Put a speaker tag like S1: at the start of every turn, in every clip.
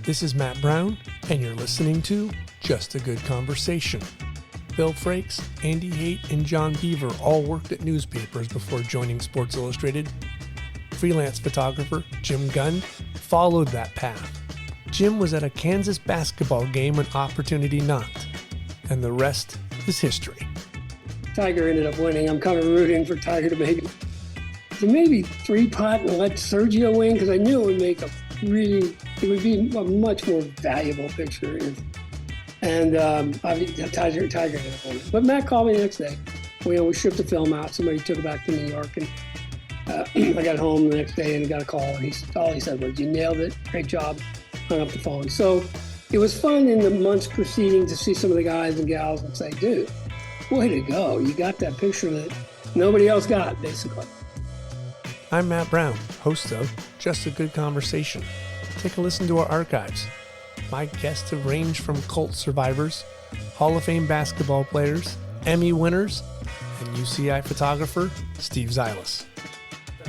S1: This is Matt Brown, and you're listening to Just a Good Conversation. Bill Frakes, Andy Haight, and John Beaver all worked at newspapers before joining Sports Illustrated. Freelance photographer Jim Gund followed that path. Jim was at a Kansas basketball game when opportunity knocked, and the rest is history.
S2: Tiger ended up winning. I'm kind of rooting for Tiger to maybe three-putt and let Sergio win, because I knew it would make it would be a much more valuable picture. And Tiger ended up winning. But Matt called me the next day. We shipped the film out. Somebody took it back to New York, and I got home the next day and got a call. And all he said was, "You nailed it. Great job." Hung up the phone. So it was fun in the months preceding to see some of the guys and gals and say, "Dude, way to go. You got that picture that nobody else got," basically.
S1: I'm Matt Brown, host of Just a Good Conversation. Take a listen to our archives. My guests have ranged from cult survivors, Hall of Fame basketball players, Emmy winners, and UCI photographer Steve Zilas.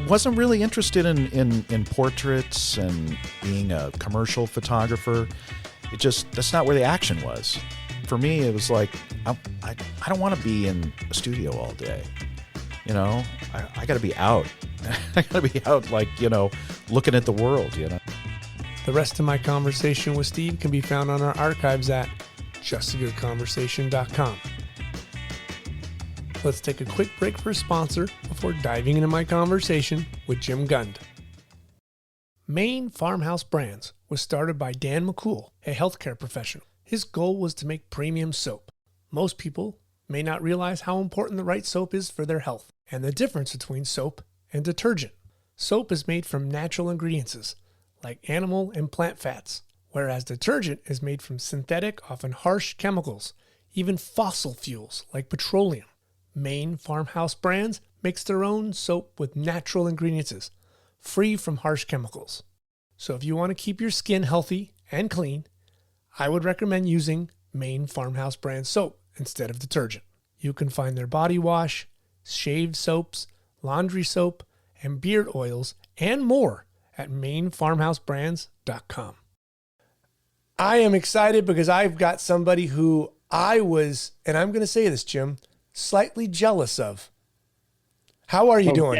S3: Wasn't really interested in portraits and being a commercial photographer. That's not where the action was. For me, it was like, I don't want to be in a studio all day. You know, I got to be out. I got to be out, like, looking at the world,
S1: The rest of my conversation with Steve can be found on our archives at justagoodconversation.com. Let's take a quick break for a sponsor before diving into my conversation with Jim Gund. Maine Farmhouse Brands was started by Dan McCool, a healthcare professional. His goal was to make premium soap. Most people may not realize how important the right soap is for their health and the difference between soap and detergent. Soap is made from natural ingredients like animal and plant fats, whereas detergent is made from synthetic, often harsh chemicals, even fossil fuels like petroleum. Maine Farmhouse Brands makes their own soap with natural ingredients, free from harsh chemicals. So if you want to keep your skin healthy and clean, I would recommend using Maine Farmhouse Brand soap instead of detergent. You can find their body wash, shave soaps, laundry soap, and beard oils, and more at mainfarmhousebrands.com. I am excited because I've got somebody who I was, and I'm going to say this, Jim, slightly jealous of. How are you doing?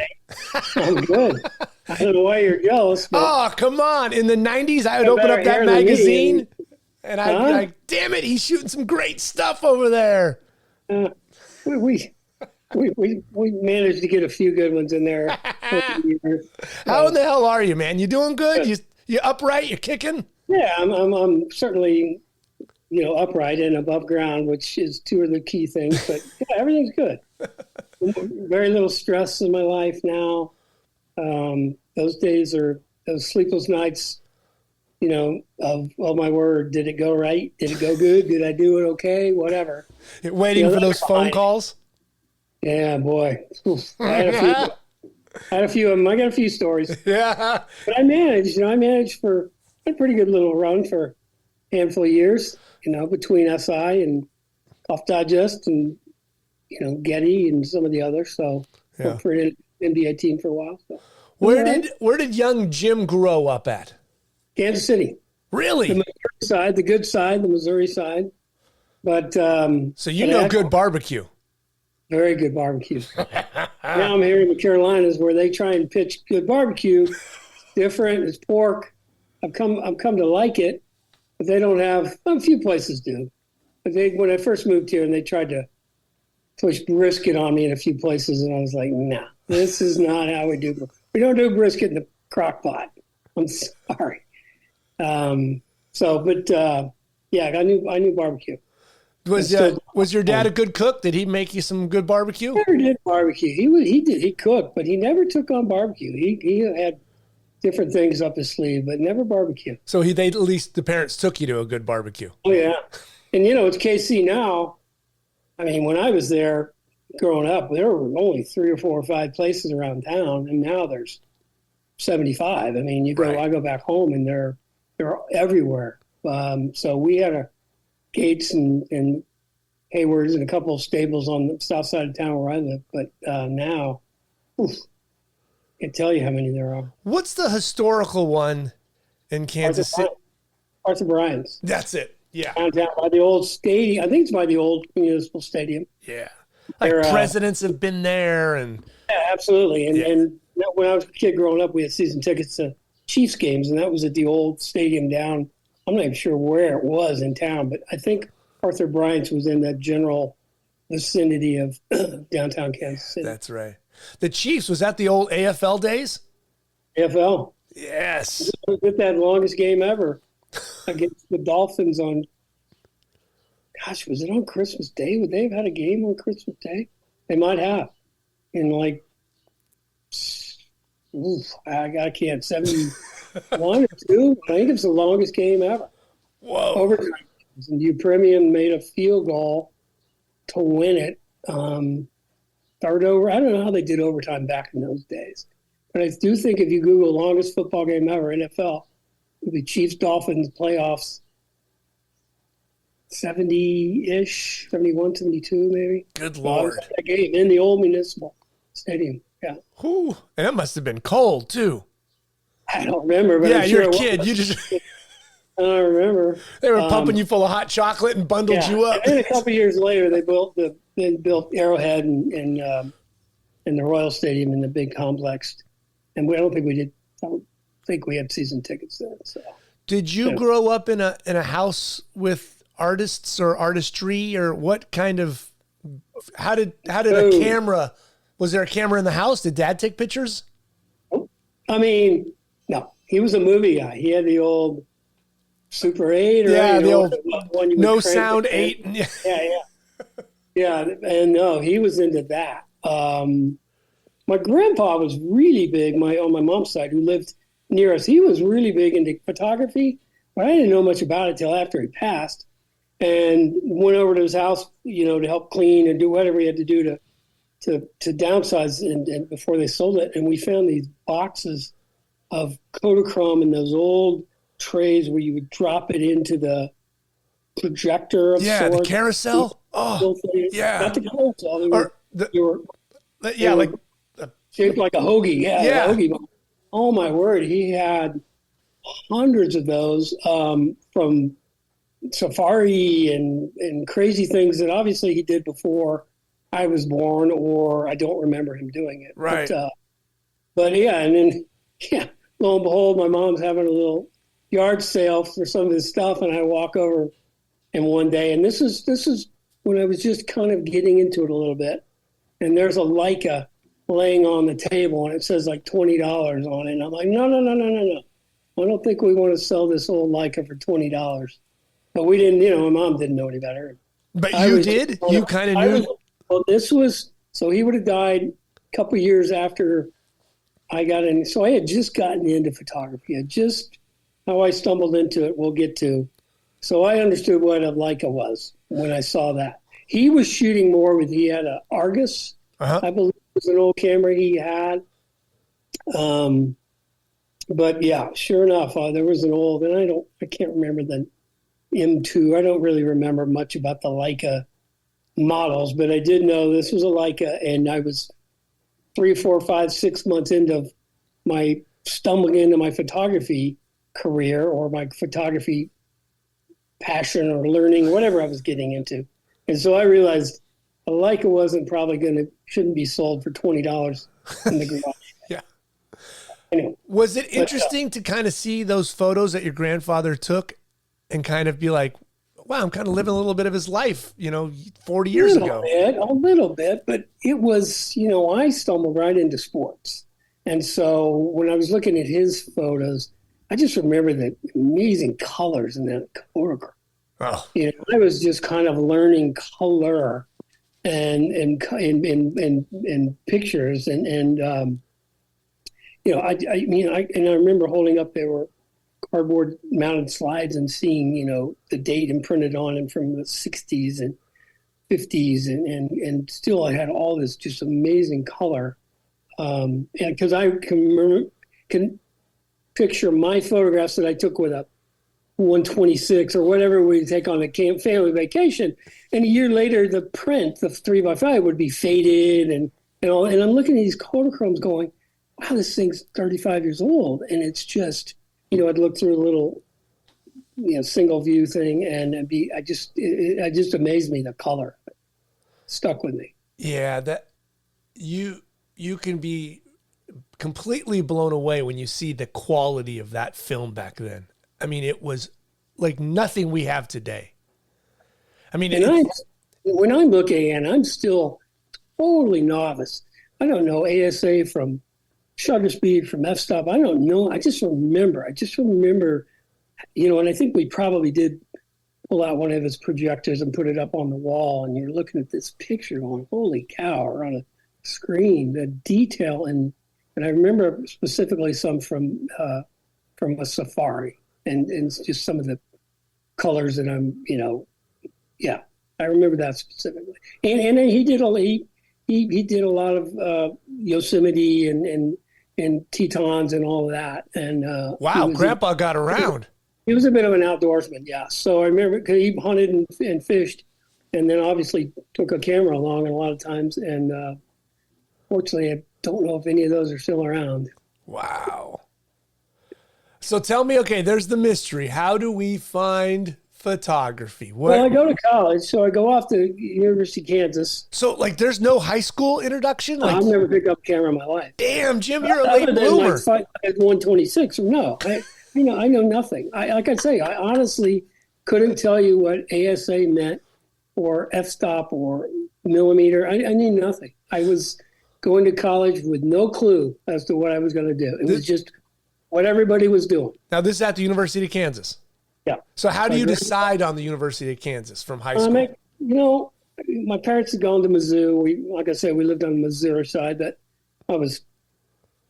S2: I'm good. I don't know why you're jealous. But
S1: oh, come on. In the 90s, I would open up that magazine, and I'd be like, damn it, he's shooting some great stuff over there.
S2: We managed to get a few good ones in there.
S1: How in the hell are you, man? You doing good? You upright? You kicking?
S2: Yeah, I'm certainly, upright and above ground, which is two of the key things. But yeah, everything's good. Very little stress in my life now. Those sleepless nights. Of, oh my word, did it go right? Did it go good? Did I do it okay? Whatever.
S1: Waiting for those phone calls?
S2: Yeah, boy. I had a few of them. I got a few stories.
S1: Yeah.
S2: But I managed for a pretty good little run for a handful of years, between SI and Off Digest and, Getty and some of the others. So worked for an NBA team for a while. So.
S1: Where did young Jim grow up at?
S2: Kansas City.
S1: Really?
S2: The Missouri side, the good side, the Missouri side. But
S1: so good barbecue.
S2: Very good barbecue. Now I'm here in the Carolinas where they try and pitch good barbecue. It's different. It's pork. I've come to like it, but they don't have. A few places do. But when I first moved here, and they tried to push brisket on me in a few places, and I was like, nah, this is not how we do. We don't do brisket in the crock pot. I'm sorry. I knew barbecue.
S1: Was your dad a good cook? Did he make you some good barbecue?
S2: He never did barbecue. He cooked, but he never took on barbecue. He had different things up his sleeve, but never barbecue.
S1: So at least the parents took you to a good barbecue.
S2: Oh yeah, and it's KC now. I mean, when I was there growing up, there were only 3 or 4 or 5 places around town, and now there's 75. I mean, I go back home and they're everywhere. So we had a Gates and Hayward's and a couple of stables on the south side of town where I live. But now, I can't tell you how many there are.
S1: What's the historical one in Kansas City?
S2: Arthur Bryant's.
S1: That's it. Yeah.
S2: Downtown by the old stadium. I think it's by the old municipal stadium.
S1: Yeah. Like presidents have been there. And
S2: yeah, absolutely. And,
S1: yeah.
S2: and when I was a kid growing up, we had season tickets to Chiefs games, and that was at the old stadium down. I'm not even sure where it was in town, but I think Arthur Bryant's was in that general vicinity of downtown Kansas City.
S1: That's right. The Chiefs, was that the old AFL days?
S2: AFL.
S1: Yes.
S2: We did that longest game ever against the Dolphins on, gosh, was it on Christmas Day? Would they have had a game on Christmas Day? They might have. In like, I can't, 71 or 2? I think it's the longest game ever.
S1: Whoa.
S2: Overtime. And Premium made a field goal to win it. Third over. I don't know how they did overtime back in those days. But I do think if you Google longest football game ever, NFL, it would be Chiefs-Dolphins playoffs, 70-ish, 71, 72 maybe.
S1: Good Lord.
S2: That game in the old municipal stadium. Yeah.
S1: Whew. And it must have been cold, too.
S2: I don't remember. But
S1: yeah,
S2: I'm
S1: you're
S2: sure
S1: a kid. You just...
S2: I don't remember.
S1: They were pumping you full of hot chocolate and bundled you up.
S2: And then a couple of years later, they built Arrowhead and the Royal Stadium in the big complex, and I don't think we had season tickets then. So,
S1: did you grow up in a house with artists or artistry, or what kind of? How did a camera? Was there a camera in the house? Did Dad take pictures?
S2: I mean, no. He was a movie guy. He had the old Super 8 or
S1: the old
S2: one
S1: no sound 8.
S2: Yeah. And no, he was into that. My grandpa was really big. On my mom's side, who lived near us, he was really big into photography, but I didn't know much about it till after he passed. And went over to his house, to help clean and do whatever he had to do to downsize and before they sold it. And we found these boxes of Kodachrome in those old trays where you would drop it into the projector of sorts.
S1: The carousel. Oh, yeah.
S2: Not the carousel. They were shaped like a hoagie. Yeah. A hoagie. Oh my word. He had hundreds of those from Safari and crazy things that obviously he did before I was born, or I don't remember him doing it.
S1: Right.
S2: But yeah, and then lo and behold, my mom's having a little yard sale for some of his stuff, and I walk over, and one day, and this is when I was just kind of getting into it a little bit, and there's a Leica laying on the table, and it says like $20 on it, and I'm like, no, I don't think we want to sell this old Leica for $20. But we didn't, my mom didn't know any better.
S1: But you did? You kind of knew?
S2: Well, so he would have died a couple of years after I got in. So I had just gotten into photography. How I stumbled into it, we'll get to. So I understood what a Leica was when I saw that. He was shooting more he had an Argus, I believe it was an old camera he had. But yeah, sure enough, there was an old, and I can't remember the M2. I don't really remember much about the Leica models, but I did know this was a Leica, and I was 3, 4, 5, 6 months into my stumbling into my photography career or my photography passion or learning, whatever I was getting into. And so I realized a Leica shouldn't be sold for $20 in the garage.
S1: Yeah.
S2: Anyway,
S1: was it interesting to kind of see those photos that your grandfather took and kind of be like, wow, I'm kind of living a little bit of his life, 40 years ago.
S2: A little bit, but it was, I stumbled right into sports. And so when I was looking at his photos, I just remember the amazing colors in that photograph.
S1: Oh.
S2: I was just kind of learning color and pictures and I remember holding up, there were cardboard mounted slides and seeing, the date imprinted on them from the 60s and 50s. And still I had all this just amazing color. And because I can picture my photographs that I took with a 126 or whatever we take on a family vacation. And a year later, the print, the 3x5 would be faded and all. And I'm looking at these Kodachromes going, wow, this thing's 35 years old. And it's just, I'd look through a little single view thing, and it just amazed me, the color stuck with me.
S1: Yeah, that you can be completely blown away when you see the quality of that film back then. I mean, it was like nothing we have today. I mean,
S2: when I'm looking, and I'm still totally novice. I don't know ASA from shutter speed, from f-stop. I don't know. I just remember, and I think we probably did pull out one of his projectors and put it up on the wall, and you're looking at this picture going, holy cow, or on a screen, the detail. And I remember specifically some from a safari and just some of the colors that I remember that specifically. And he did a lot of Yosemite and Tetons and all of that. And
S1: wow, Grandpa got around.
S2: He was a bit of an outdoorsman, yeah. So I remember because he hunted and fished, and then obviously took a camera along a lot of times. And fortunately, I don't know if any of those are still around.
S1: Wow. So tell me, okay, there's the mystery. How do we find photography?
S2: Well, I go to college, so I go off to University of Kansas.
S1: So, like, there's no high school introduction?
S2: I've never picked up a camera in my life.
S1: Damn, Jim, you're a late bloomer.
S2: At 126, no. I know nothing. Like I say, I honestly couldn't tell you what ASA meant or f-stop or millimeter. I knew nothing. I was going to college with no clue as to what I was going to do. It was just what everybody was doing.
S1: Now, this is at the University of Kansas.
S2: Yeah.
S1: So how do you decide on the University of Kansas from high school?
S2: My parents had gone to Mizzou. Like I said, we lived on the Missouri side, but I was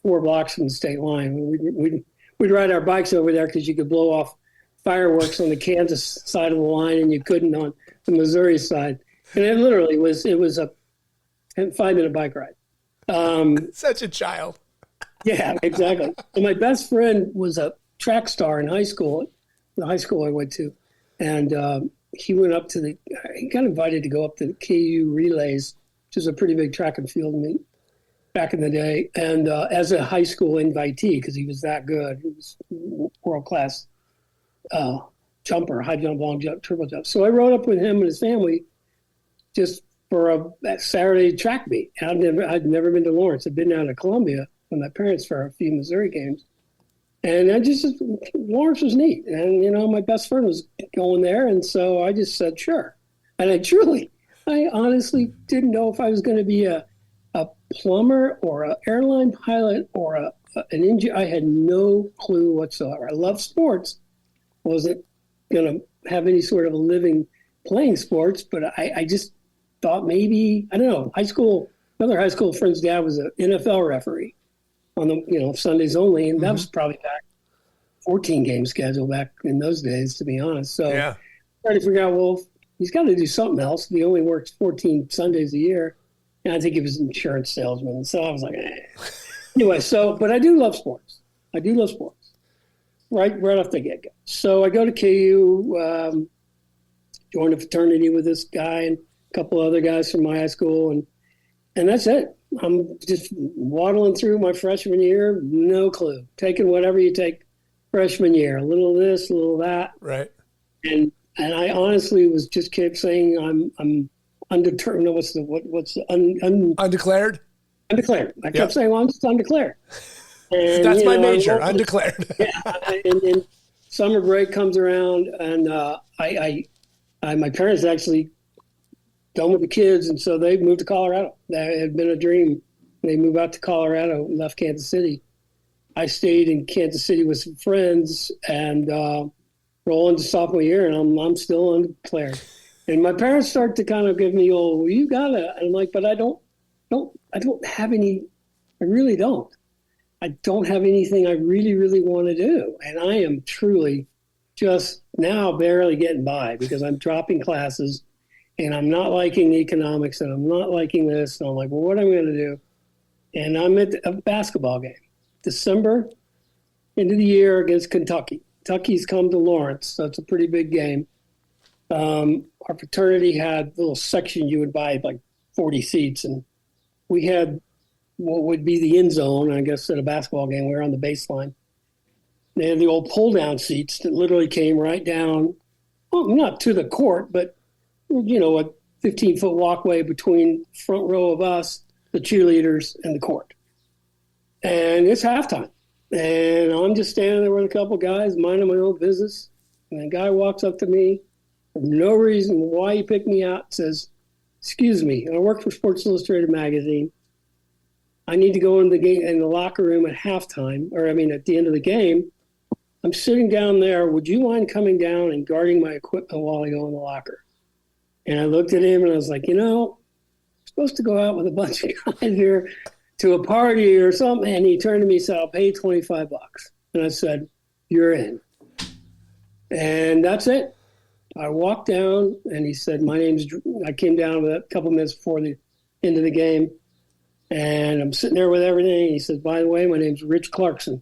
S2: 4 blocks from the state line. We'd ride our bikes over there because you could blow off fireworks on the Kansas side of the line and you couldn't on the Missouri side. And it literally was a 5-minute bike ride.
S1: Such a child.
S2: Yeah, exactly. And my best friend was a track star in high school, the high school I went to. And he went up to he got invited to go up to the KU relays, which is a pretty big track and field meet back in the day. And as a high school invitee, because he was that good, he was world-class jumper, high jump, long jump, triple jump. So I rode up with him and his family just for that Saturday track meet. I'd never been to Lawrence. I'd been down to Columbia with my parents for a few Missouri games. And Lawrence was neat. And, my best friend was going there. And so I just said, sure. And I honestly didn't know if I was going to be a plumber or an airline pilot or an engineer. I had no clue whatsoever. I love sports. Wasn't going to have any sort of a living playing sports, but I just thought maybe, I don't know, another high school friend's dad was an NFL referee on the, Sundays only. And that was probably back 14 game schedule back in those days, to be honest. So I tried to figure out, well, he's got to do something else. He only works 14 Sundays a year. And I think he was an insurance salesman. So I was like, Anyway, but I do love sports. Right off the get-go. So I go to KU, joined a fraternity with this guy and a couple other guys from my high school. And that's it. I'm just waddling through my freshman year, no clue. Taking whatever you take freshman year, a little of this, a little of that.
S1: Right.
S2: And I honestly kept saying I'm undetermined.
S1: Undeclared?
S2: Undeclared. I kept saying, well, I'm just undeclared. And,
S1: that's my major, undeclared.
S2: and summer break comes around, and my parents actually done with the kids, and so they moved to Colorado. That had been a dream. They moved out to Colorado, left Kansas City. I stayed in Kansas City with some friends, and roll into sophomore year, and I'm still undeclared. And my parents start to kind of give me, well, you gotta. And I'm like, but I don't have any. I really don't. I don't have anything I really, really want to do, and I am truly just now barely getting by because I'm dropping classes. And I'm not liking economics, and I'm not liking this. And I'm like, well, what am I going to do? And I'm at a basketball game, December, end of the year against Kentucky. Kentucky's come to Lawrence, so it's a pretty big game. Our fraternity had a little section you would buy, like 40 seats. And we had what would be the end zone, I guess, at a basketball game. We were on the baseline. They had the old pull-down seats that literally came right down, well, not to the court, but, you know, a 15-foot walkway between front row of us, the cheerleaders, and the court. And it's halftime. And I'm just standing there with a couple guys, minding my own business. And a guy walks up to me for no reason why he picked me out, says, "Excuse me, I work for Sports Illustrated magazine. I need to go in the locker room at halftime, at the end of the game. I'm sitting down there. Would you mind coming down and guarding my equipment while I go in the locker?" And I looked at him and I was like, I'm supposed to go out with a bunch of guys here to a party or something. And he turned to me and said, "I'll pay you $25." And I said, "You're in." And that's it. I walked down and he said, I came down with a couple minutes before the end of the game. And I'm sitting there with everything. He said, "By the way, my name's Rich Clarkson."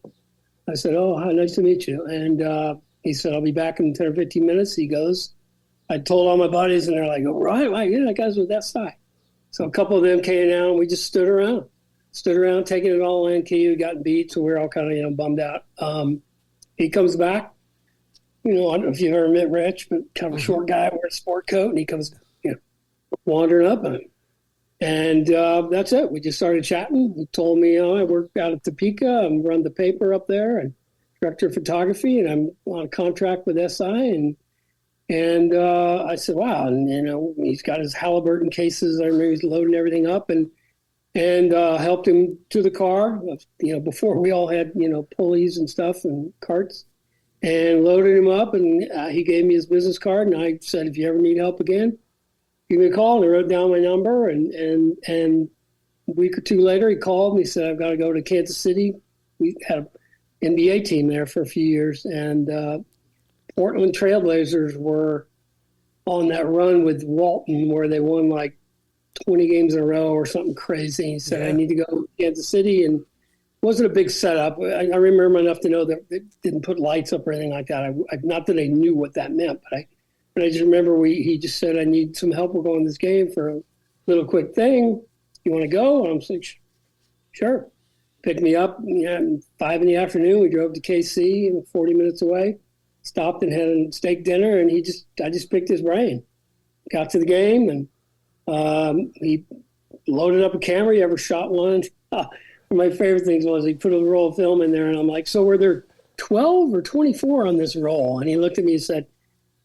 S2: I said, "Oh, hi, nice to meet you." And he said, "I'll be back in 10 or 15 minutes. He goes, I told all my buddies, and they're like, "Oh, right, yeah, that guy's with that side." So a couple of them came down, and we just stood around, taking it all in. KU got beat, so we were all kind of, bummed out. He comes back. I don't know if you've ever met Rich, but kind of a short guy, wears a sport coat, and he comes, wandering up on him. And that's it. We just started chatting. He told me, I work out at Topeka. I run the paper up there and director of photography, and I'm on a contract with SI. And I said, wow. And, he's got his Halliburton cases. I remember he's loading everything up and helped him to the car, before we all had, pulleys and stuff and carts, and loaded him up. And he gave me his business card. And I said, "If you ever need help again, give me a call." And I wrote down my number. And a week or two later, he called me. He said, "I've got to go to Kansas City." We had an NBA team there for a few years. And Portland Trailblazers were on that run with Walton where they won like 20 games in a row or something crazy. He said, "I need to go to Kansas City." And it wasn't a big setup. I remember enough to know that they didn't put lights up or anything like that. Not that I knew what that meant, but I just remember he just said, "I need some help. We're going to this game for a little quick thing. You want to go?" And I'm saying, "Sure." Picked me up, 5 in the afternoon. We drove to KC, 40 minutes away. Stopped and had a steak dinner, and I just picked his brain. Got to the game, and he loaded up a camera. He ever shot one? One of my favorite things was he put a roll of film in there, and I'm like, "So were there 12 or 24 on this roll?" And he looked at me and said,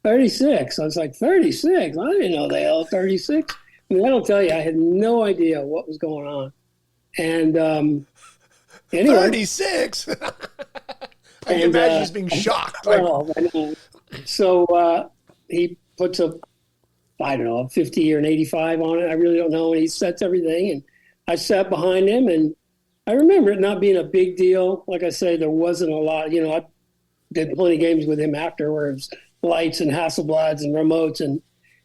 S2: 36. I was like, 36? I didn't know they held 36. I mean, I don't tell you, I had no idea what was going on. And anyway.
S1: 36? I can imagine just being shocked.
S2: So he puts a 50 or an 85 on it. I really don't know. And he sets everything. And I sat behind him. And I remember it not being a big deal. Like I say, there wasn't a lot. I did plenty of games with him after where it was lights and Hasselblads and remotes.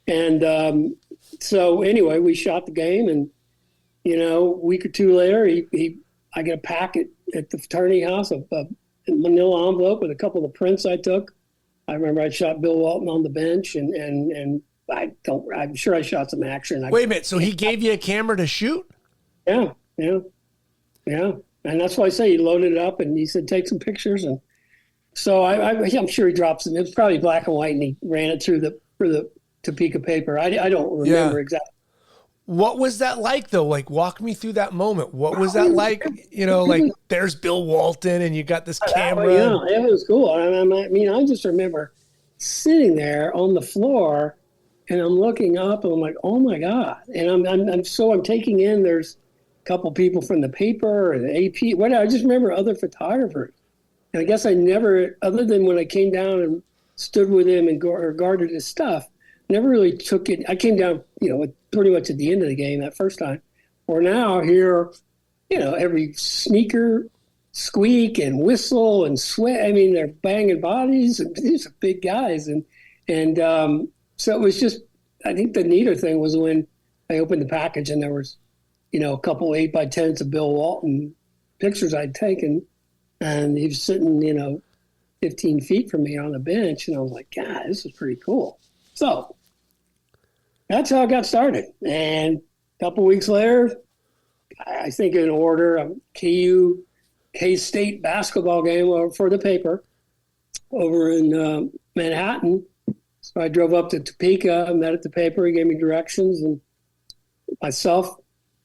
S2: And so anyway, we shot the game. And, a week or two later, I get a packet at the fraternity house, a manila envelope with a couple of the prints I took. I remember I shot Bill Walton on the bench, and I'm sure I shot some action.
S1: Wait a minute. So he gave you a camera to shoot?
S2: Yeah. And that's why I say he loaded it up, and he said, "Take some pictures." And so I'm sure he dropped some. It was probably black and white, and he ran it through the Topeka paper. I don't remember exactly.
S1: What was that like, though? Like, walk me through that moment. What was that like? Like there's Bill Walton and you got this camera.
S2: Yeah, it was cool. I just remember sitting there on the floor and I'm looking up and I'm like, oh my God. And I'm taking in, there's a couple people from the paper and the AP, whatever. I just remember other photographers. And I guess I never, other than when I came down and stood with him and guarded his stuff, never really took it. I came down, pretty much at the end of the game that first time. Or now here, every sneaker squeak and whistle and sweat. I mean, they're banging bodies, and these are big guys. And so it was just, I think the neater thing was when I opened the package and there was, a couple 8x10s of Bill Walton pictures I'd taken, and he was sitting, 15 feet from me on the bench. And I was like, God, this is pretty cool. So that's how I got started. And a couple weeks later, I think in order, KU K-State basketball game for the paper. over in Manhattan. So I drove up to Topeka, met at the paper. He gave me directions, and myself,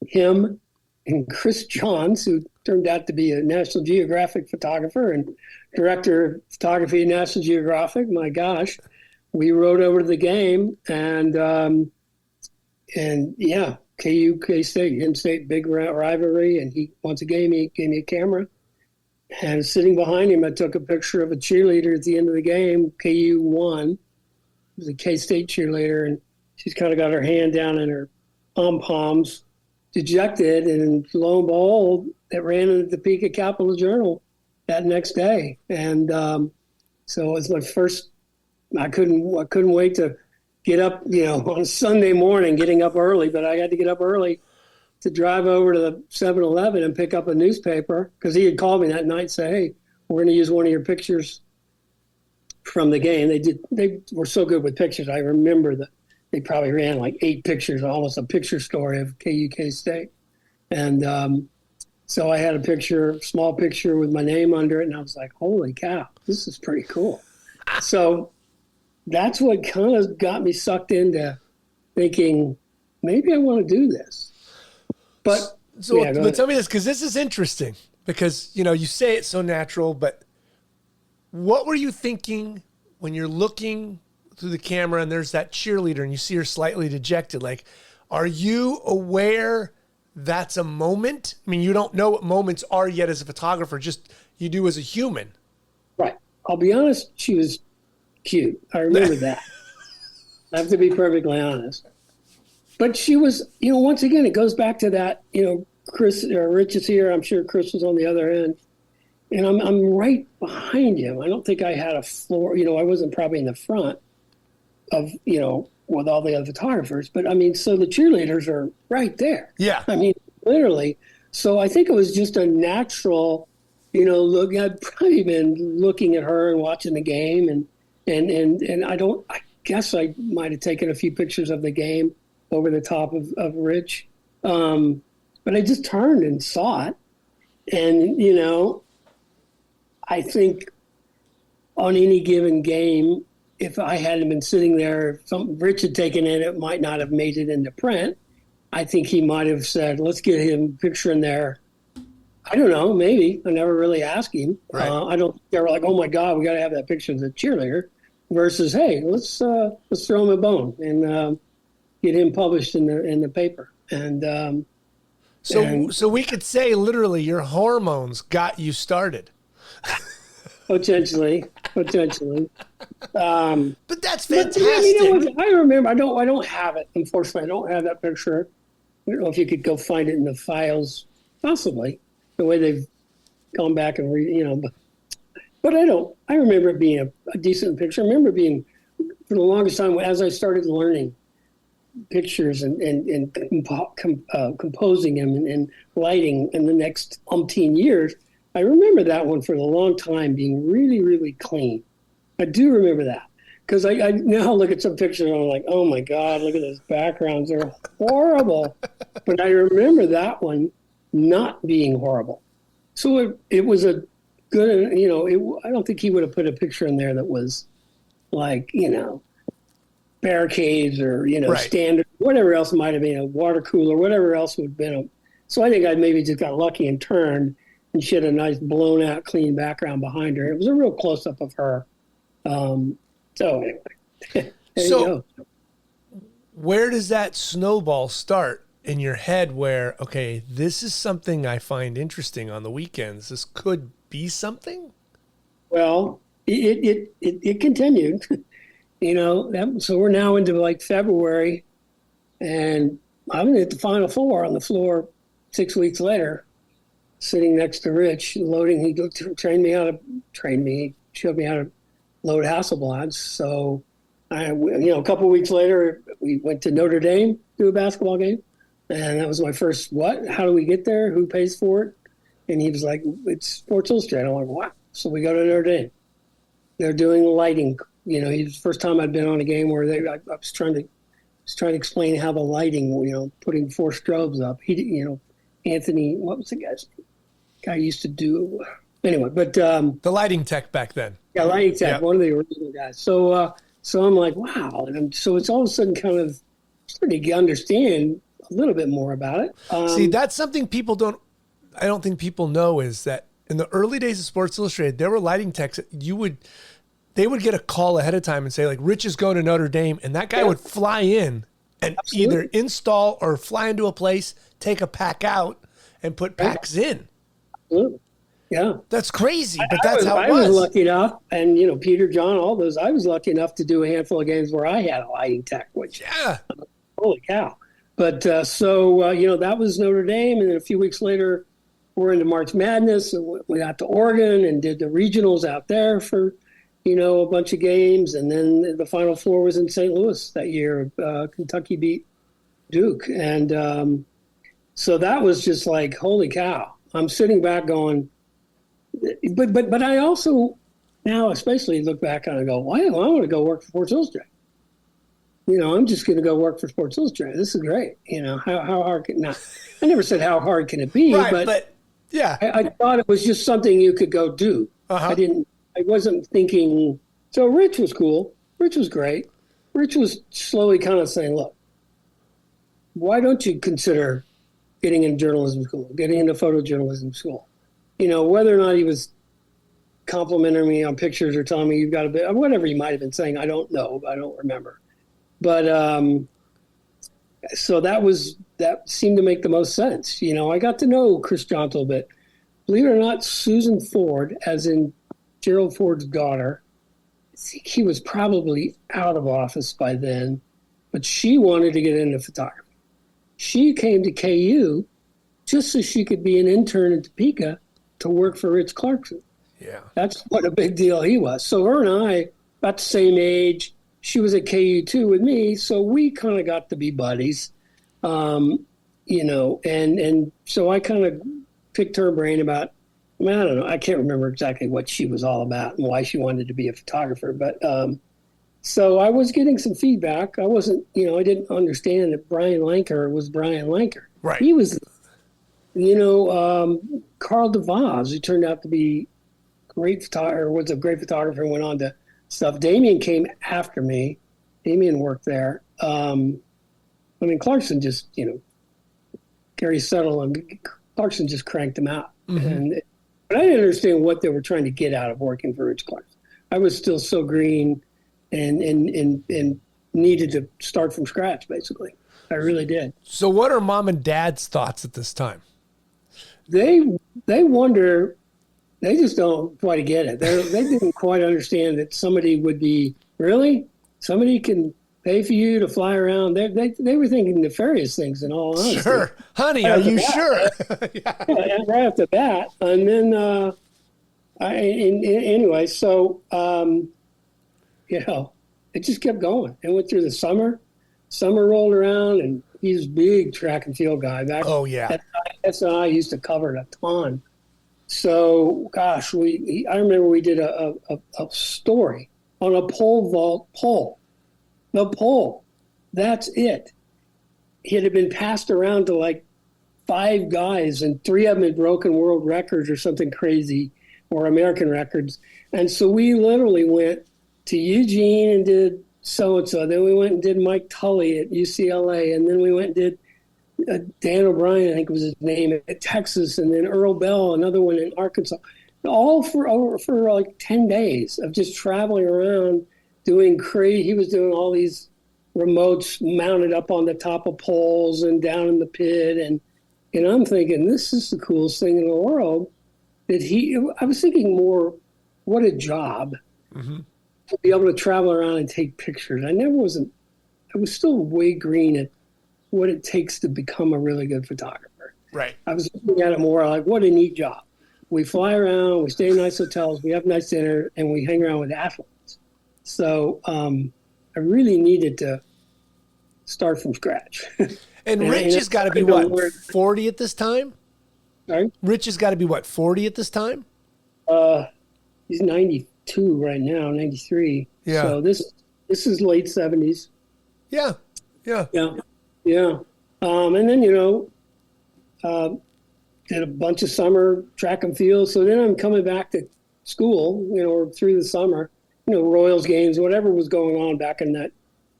S2: him, and Chris Johns, who turned out to be a National Geographic photographer and director of photography at National Geographic. My gosh, we rode over to the game, and yeah, KU, K-State, in-state big rivalry, and he once again gave me a camera. And sitting behind him, I took a picture of a cheerleader at the end of the game. KU won. It was a K-State cheerleader, and she's kind of got her hand down in her pom-poms, dejected, and lo and behold, it ran in the Topeka Capital Journal that next day. And so it was my first. I couldn't wait to get up, on a Sunday morning, getting up early, but I had to get up early to drive over to the 7-Eleven and pick up a newspaper, because he had called me that night and said, hey, we're going to use one of your pictures from the game. They were so good with pictures. I remember that they probably ran like 8 pictures, almost a picture story of KU State. And so I had a small picture with my name under it, and I was like, holy cow, this is pretty cool. So that's what kind of got me sucked into thinking, maybe I want to do this. But
S1: tell me this, because this is interesting, because, you say it so natural, but what were you thinking when you're looking through the camera and there's that cheerleader and you see her slightly dejected? Like, are you aware that's a moment? I mean, you don't know what moments are yet as a photographer, just you do as a human.
S2: Right. I'll be honest, she was cute. I remember that. I have to be perfectly honest. But she was, once again, it goes back to that, Chris or Rich is here. I'm sure Chris was on the other end. And I'm right behind him. I don't think I had a floor, I wasn't probably in the front of, with all the other photographers. But I mean, so the cheerleaders are right there.
S1: Yeah.
S2: I mean, literally. So I think it was just a natural, look. I'd probably been looking at her and watching the game. And I guess I might have taken a few pictures of the game over the top of Rich. But I just turned and saw it. And, I think on any given game, if I hadn't been sitting there, if Rich had taken it might not have made it into print. I think he might have said, let's get him a picture in there. I don't know, maybe. I never really asked him.
S1: Right.
S2: They were like, oh my God, we got to have that picture of the cheerleader, versus, hey, let's throw him a bone and get him published in the paper. And
S1: so we could say literally your hormones got you started.
S2: Potentially.
S1: But that's fantastic.
S2: I remember. I don't have it. Unfortunately, I don't have that picture. I don't know if you could go find it in the files, possibly the way they've gone back and But I don't. I remember it being a decent picture. I remember being, for the longest time, as I started learning pictures and composing them and lighting in the next umpteen years, I remember that one for a long time being really, really clean. I do remember that, because I now look at some pictures and I'm like, oh my God, look at those backgrounds. They're horrible. But I remember that one not being horrible. So it was a good, I don't think he would have put a picture in there that was like, barricades or,
S1: right.
S2: Standard, whatever else might have been, a water cooler, whatever else would have been. So I think I maybe just got lucky and turned, and she had a nice blown out, clean background behind her. It was a real close up of her. So anyway, there you go.
S1: Where does that snowball start in your head where, okay, this is something I find interesting on the weekends? This could be something?
S2: Well, it continued. So we're now into like February, and I'm at the Final Four on the floor 6 weeks later, sitting next to Rich, loading. He showed me how to load Hasselblads. So a couple of weeks later, we went to Notre Dame to do a basketball game, and that was my first. What? How do we get there? Who pays for it? And he was like, "It's Sports Illustrated." I'm like, "What?" So we go to Notre Dame. They're doing lighting. It's the first time I'd been on a game where I was trying to explain how the lighting, putting 4 strobes up. Anthony, what was the guy's name? Guy used to do anyway, but
S1: The lighting tech back then.
S2: yeah, lighting tech,
S1: Yep.
S2: one of the original guys. So I'm like, wow, and so it's all of a sudden kind of starting to understand a little bit more about it.
S1: See, that's something I don't think people know, is that in the early days of Sports Illustrated, there were lighting techs that they would get a call ahead of time and say, like, Rich is going to Notre Dame, and that guy would fly in and either install or fly into a place, take a pack out, and put packs in.
S2: Absolutely. Yeah.
S1: That's crazy, but that's how it
S2: I
S1: was.
S2: was lucky enough, and Peter, John, all those. I was lucky enough to do a handful of games where I had a lighting tech, which holy cow! But that was Notre Dame, and then a few weeks later, we're into March Madness, and we got to Oregon and did the regionals out there for a bunch of games, and then the Final Four was in St. Louis that year. Kentucky beat Duke, and so that was just like, holy cow! I'm sitting back going. But I also now especially look back and I go, why do I want to go work for Sports Illustrated? I'm just going to go work for Sports Illustrated. This is great. How hard can not? I never said how hard can it be,
S1: Right, but yeah,
S2: I thought it was just something you could go do.
S1: Uh-huh.
S2: I wasn't thinking. So Rich was cool. Rich was great. Rich was slowly kind of saying, look, why don't you consider getting in journalism school, getting into photojournalism school? Whether or not he was complimenting me on pictures or telling me you've got a bit, whatever he might have been saying, I don't know. I don't remember. But so that seemed to make the most sense. I got to know Chris Johnson a little bit. Believe it or not, Susan Ford, as in Gerald Ford's daughter, I think he was probably out of office by then, but she wanted to get into photography. She came to KU just so she could be an intern in Topeka to work for Rich Clarkson.
S1: yeah.
S2: That's what a big deal he was. So her and I, about the same age, she was at KU too with me, so we kind of got to be buddies, and so I kind of picked her brain about, I don't know, I can't remember exactly what she was all about and why she wanted to be a photographer, but so I was getting some feedback. I wasn't, I didn't understand that Brian Lanker was Brian Lanker.
S1: Right.
S2: He was, Carl DeVos, who turned out to be was a great photographer and went on to stuff. Damien came after me. Damien worked there. Clarkson just, Gary Settle and Clarkson just cranked him out.
S1: Mm-hmm.
S2: But I didn't understand what they were trying to get out of working for Rich Clarkson. I was still so green and needed to start from scratch, basically. I really did.
S1: So what are mom and dad's thoughts at this time?
S2: They wonder. They just don't quite get it. They didn't quite understand that somebody would be, really? Somebody can pay for you to fly around. They were thinking nefarious things in all honesty.
S1: Sure. Honey, are you sure?
S2: Yeah, right off the bat. And then, anyway, so, it just kept going. It went through the summer. Summer rolled around, and he's a big track and field guy.
S1: Oh, yeah.
S2: I used to cover it a ton. So, gosh, I remember we did a story on a pole vault pole. The pole, that's it. It had been passed around to like 5 guys, and 3 of them had broken world records or something crazy, or American records. And so we literally went to Eugene and did so-and-so. Then we went and did Mike Tully at UCLA, and then we went and did Dan O'Brien, I think was his name, at Texas, and then Earl Bell, another one in Arkansas, all for like 10 days of just traveling around doing crazy. He was doing all these remotes mounted up on the top of poles and down in the pit, and I'm thinking, this is the coolest thing in the world. I was thinking more, what a job to be able to travel around and take pictures. I was still way green at what it takes to become a really good photographer.
S1: Right.
S2: I was looking at it more like, what a neat job. We fly around, we stay in nice hotels, we have nice dinner, and we hang around with athletes. So I really needed to start from scratch.
S1: And Rich has got to be, 40 at this time?
S2: Sorry?
S1: Rich has got to be, 40 at this time?
S2: He's 92 right now, 93.
S1: Yeah.
S2: So this is late 70s.
S1: Yeah. Yeah.
S2: Yeah. Yeah. And then, did a bunch of summer track and field. So then I'm coming back to school, or through the summer, Royals games, whatever was going on back in that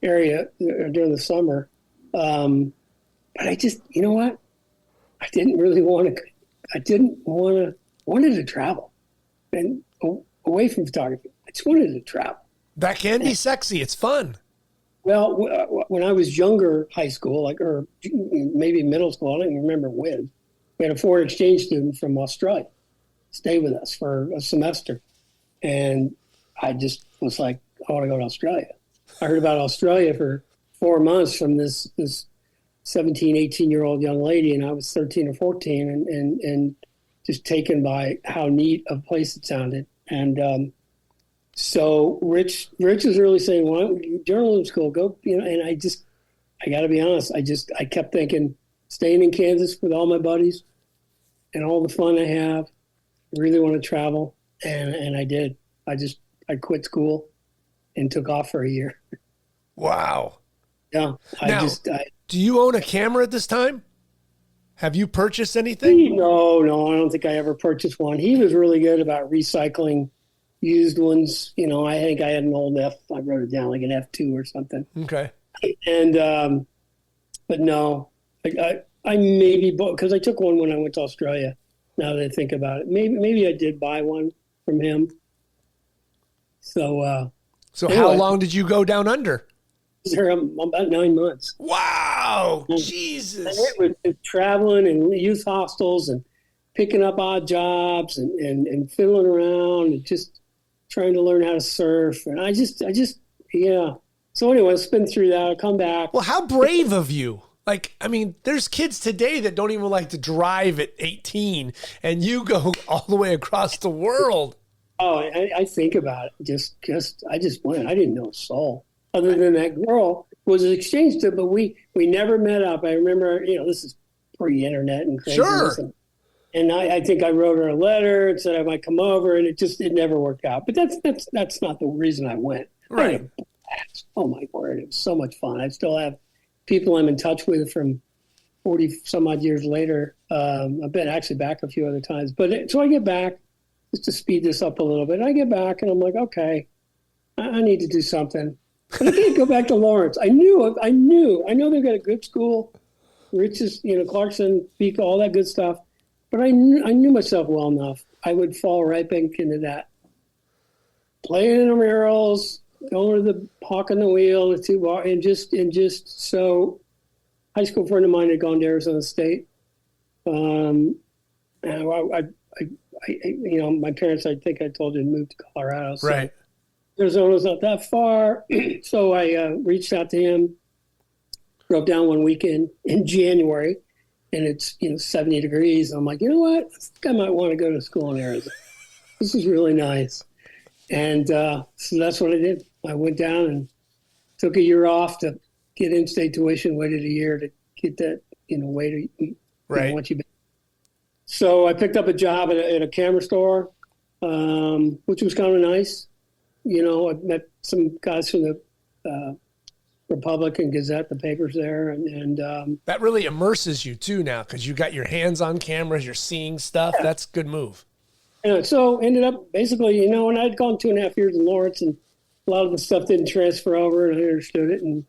S2: area during the summer. But I just, you know what? I didn't really want to. Wanted to travel and away from photography. I just wanted to travel.
S1: That can be sexy. It's fun.
S2: Well, when I was younger, high school, or maybe middle school, I don't even remember when, we had a foreign exchange student from Australia stay with us for a semester. And I just was like, I want to go to Australia. I heard about Australia for 4 months from this 17, 18-year-old young lady, and I was 13 or 14, and just taken by how neat a place it sounded. And so Rich was really saying, why don't you journalism school, go, and I got to be honest, I kept thinking, staying in Kansas with all my buddies and all the fun I have, I really want to travel. And I did. I quit school and took off for a year.
S1: Wow.
S2: Yeah.
S1: Do you own a camera at this time? Have you purchased anything?
S2: No, I don't think I ever purchased one. He was really good about recycling used ones. I think I had an old I wrote it down, like an F2 or something.
S1: Okay.
S2: And, but no, I maybe bought, because I took one when I went to Australia, now that I think about it. Maybe I did buy one from him. So anyway,
S1: how long did you go down under?
S2: There about 9 months.
S1: Wow, Jesus!
S2: And it was traveling and youth hostels and picking up odd jobs and fiddling around and just trying to learn how to surf. And I just yeah. So anyway, it's been through that. I come back.
S1: Well, how brave of you! There's kids today that don't even like to drive at 18, and you go all the way across the world.
S2: Oh, I think about it. I just went. I didn't know a soul other than that girl was an exchange student, but we never met up. I remember, this is pre-internet and craziness.
S1: Sure.
S2: And I think I wrote her a letter and said I might come over, and it never worked out. But that's not the reason I went.
S1: Right.
S2: Oh my word, it was so much fun. I still have people I'm in touch with from 40 some odd years later. I've been actually back a few other times, so I get back just to speed this up a little bit. I get back and I'm like, okay, I need to do something. But I can't go back to Lawrence. I know they've got a good school, Rich is, Clarkson, Beak, all that good stuff. But I knew myself well enough. I would fall right back into that. Playing in the murals, going to the Hawk and the Wheel, the 2 bar, and just so. High school friend of mine had gone to Arizona State. And my parents, I think I told you, moved to Colorado. So
S1: right.
S2: Arizona's not that far. So I reached out to him, drove down one weekend in January, and it's 70 degrees. I'm like, you know what? I think I might want to go to school in Arizona. This is really nice. And so that's what I did. I went down and took a year off to get in-state tuition, waited a year to get that, way to
S1: right.
S2: Once you. So I picked up a job at a camera store, which was kind of nice. I met some guys from the Republic and Gazette, the papers there. And
S1: that really immerses you too now, because you got your hands on cameras, you're seeing stuff. Yeah. That's a good move.
S2: And so ended up basically, and I'd gone 2.5 years in Lawrence, and a lot of the stuff didn't transfer over, and I understood it, and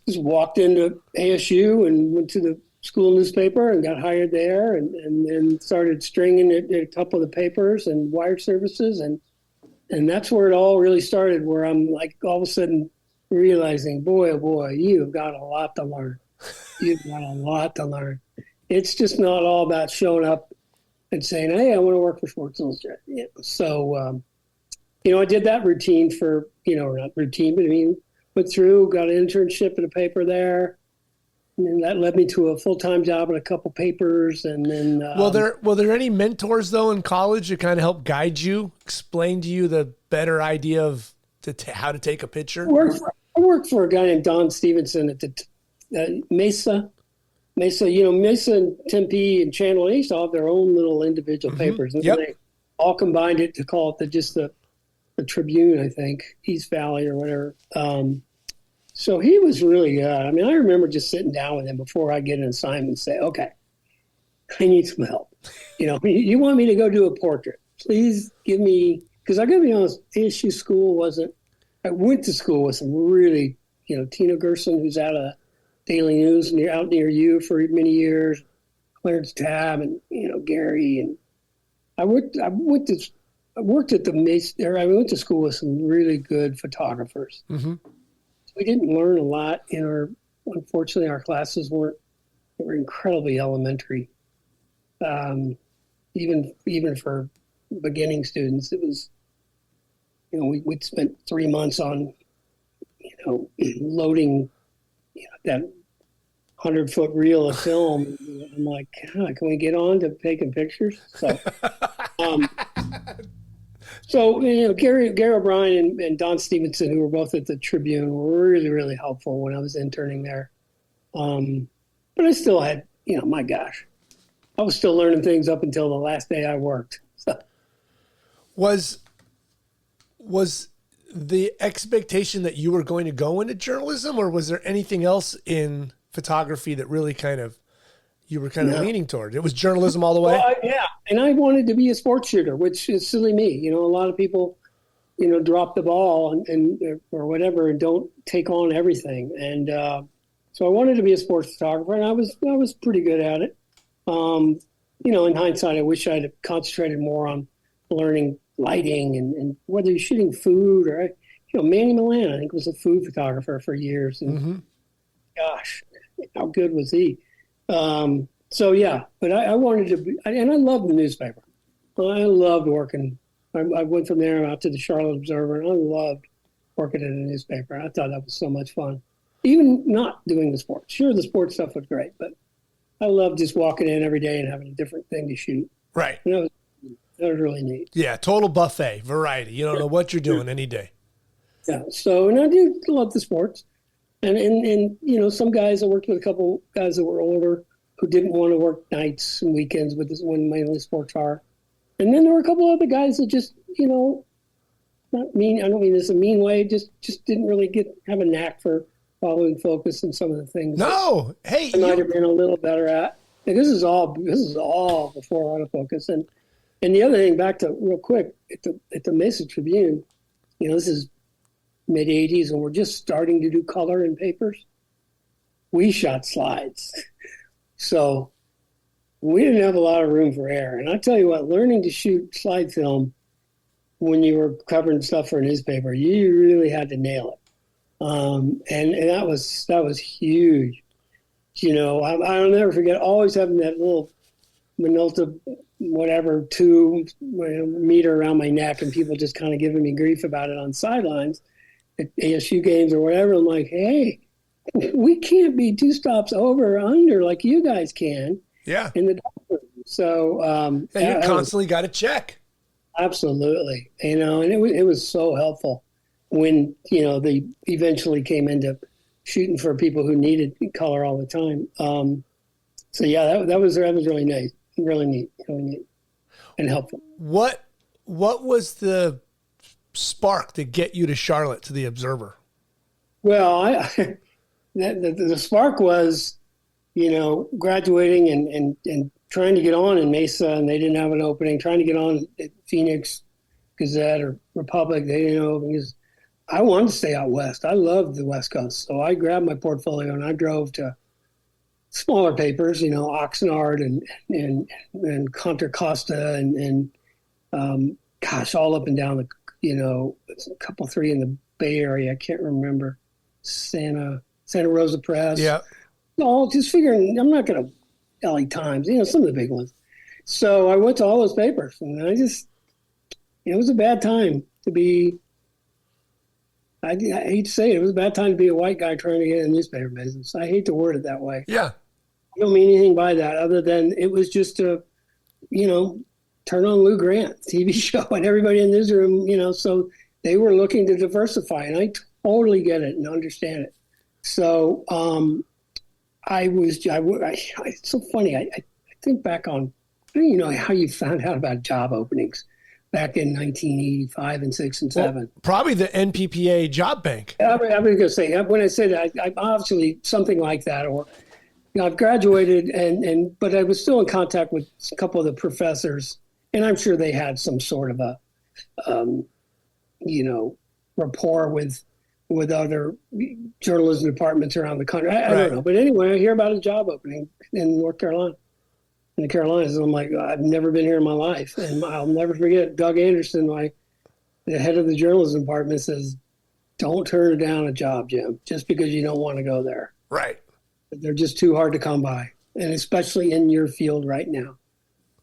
S2: just walked into ASU and went to the school newspaper and got hired there, and then started stringing at a couple of the papers and wire services, and that's where it all really started, where I'm like all of a sudden realizing, boy, oh boy, you've got a lot to learn. You've got a lot to learn. It's just not all about showing up and saying, hey, I want to work for Sports Illustrated. Yeah. So, I did that routine for, not routine, but went through, got an internship at a paper there. And that led me to a full-time job at a couple papers. And then,
S1: were there any mentors though in college that kind of helped guide you, explain to you the better idea of how to take a picture?
S2: I worked for a guy named Don Stevenson at the Mesa, Mesa and Tempe and Channel, they used to have their own little individual papers. And they all combined it to call it the Tribune, I think, East Valley or whatever. So he was really good. I remember just sitting down with him before I get an assignment and say, okay, I need some help. You want me to go do a portrait. Please give me, because I got to be honest, ASU school wasn't, I went to school with some really, Tina Gerson, who's out of Daily News, out near you for many years, Clarence Tabb, and, Gary. And I went to school with some really good photographers.
S1: Mm-hmm.
S2: We didn't learn a lot unfortunately, our classes were incredibly elementary. Even for beginning students, it was, we'd spent 3 months on, loading that 100-foot reel of film. I'm like, God, can we get on to taking pictures? So, Gary O'Brien and Don Stevenson, who were both at the Tribune, were really, really helpful when I was interning there. But I still had, my gosh, I was still learning things up until the last day I worked. So.
S1: Was the expectation that you were going to go into journalism, or was there anything else in photography that really you were leaning toward? It was journalism all the way?
S2: Well, yeah. And I wanted to be a sports shooter, which is silly me. A lot of people, drop the ball and or whatever and don't take on everything. And so I wanted to be a sports photographer, and I was pretty good at it. In hindsight, I wish I'd have concentrated more on learning lighting and whether you're shooting food or, Manny Milan, I think, was a food photographer for years. And
S1: mm-hmm.
S2: Gosh, how good was he? So yeah, but I wanted to be, and I loved the newspaper. I loved working. I went from there out to the Charlotte Observer, and I loved working at a newspaper. I thought that was so much fun. Even not doing the sports. Sure, the sports stuff was great, but I loved just walking in every day and having a different thing to shoot.
S1: Right.
S2: And that was really neat.
S1: Yeah, total buffet, variety. You don't know what you're doing any day.
S2: Yeah, so, and I do love the sports. And some guys, I worked with a couple guys that were older who didn't want to work nights and weekends with this when mainly sports are. And then there were a couple other guys that just, not mean, I don't mean this in a mean way, just didn't really have a knack for following focus and some of the things.
S1: No, hey,
S2: I might have been a little better at. And this is all before autofocus. And the other thing, back to real quick, at the Mesa Tribune, this is mid 80s, and we're just starting to do color in papers. We shot slides. So we didn't have a lot of room for error. And I tell you what, learning to shoot slide film when you were covering stuff for a newspaper, you really had to nail it. And that was huge. I'll never forget always having that little Minolta, whatever, 2 meter around my neck, and people just kind of giving me grief about it on sidelines at ASU games or whatever. I'm like, hey, we can't be 2 stops over or under like you guys can.
S1: Yeah.
S2: In the dark room. So
S1: you constantly got to check.
S2: Absolutely. And it was so helpful when, they eventually came into shooting for people who needed color all the time. So yeah, that was really nice, really neat, and helpful.
S1: What was the spark to get you to Charlotte, to the Observer?
S2: Well, the spark was, graduating and trying to get on in Mesa, and they didn't have an opening. Trying to get on at Phoenix Gazette or Republic, they didn't have openings. I wanted to stay out west. I loved the West Coast, so I grabbed my portfolio and I drove to smaller papers, Oxnard and Contra Costa and all up and down a couple 3 in the Bay Area. I can't remember. Santa Rosa Press.
S1: Yeah.
S2: All just figuring I'm not going to LA Times, some of the big ones. So I went to all those papers, and I just, it was a bad time to be. I hate to say it, it was a bad time to be a white guy trying to get in the newspaper business. I hate to word it that way.
S1: Yeah.
S2: I don't mean anything by that other than it was just a, turn on Lou Grant TV show and everybody in the newsroom, so they were looking to diversify, and I totally get it and understand it. So it's so funny. I think back on, how you found out about job openings back in 1985 and 6 and 7.
S1: Well, probably the NPPA job bank.
S2: I was going to say, when I say that, I obviously something like that, or, I've graduated, but I was still in contact with a couple of the professors, and I'm sure they had some sort of a, rapport with other journalism departments around the country. I don't know. But anyway, I hear about a job opening in North Carolina, in the Carolinas. And I'm like, I've never been here in my life. And I'll never forget Doug Anderson, the head of the journalism department, says, don't turn down a job, Jim, just because you don't want to go there.
S1: Right.
S2: They're just too hard to come by, and especially in your field right now.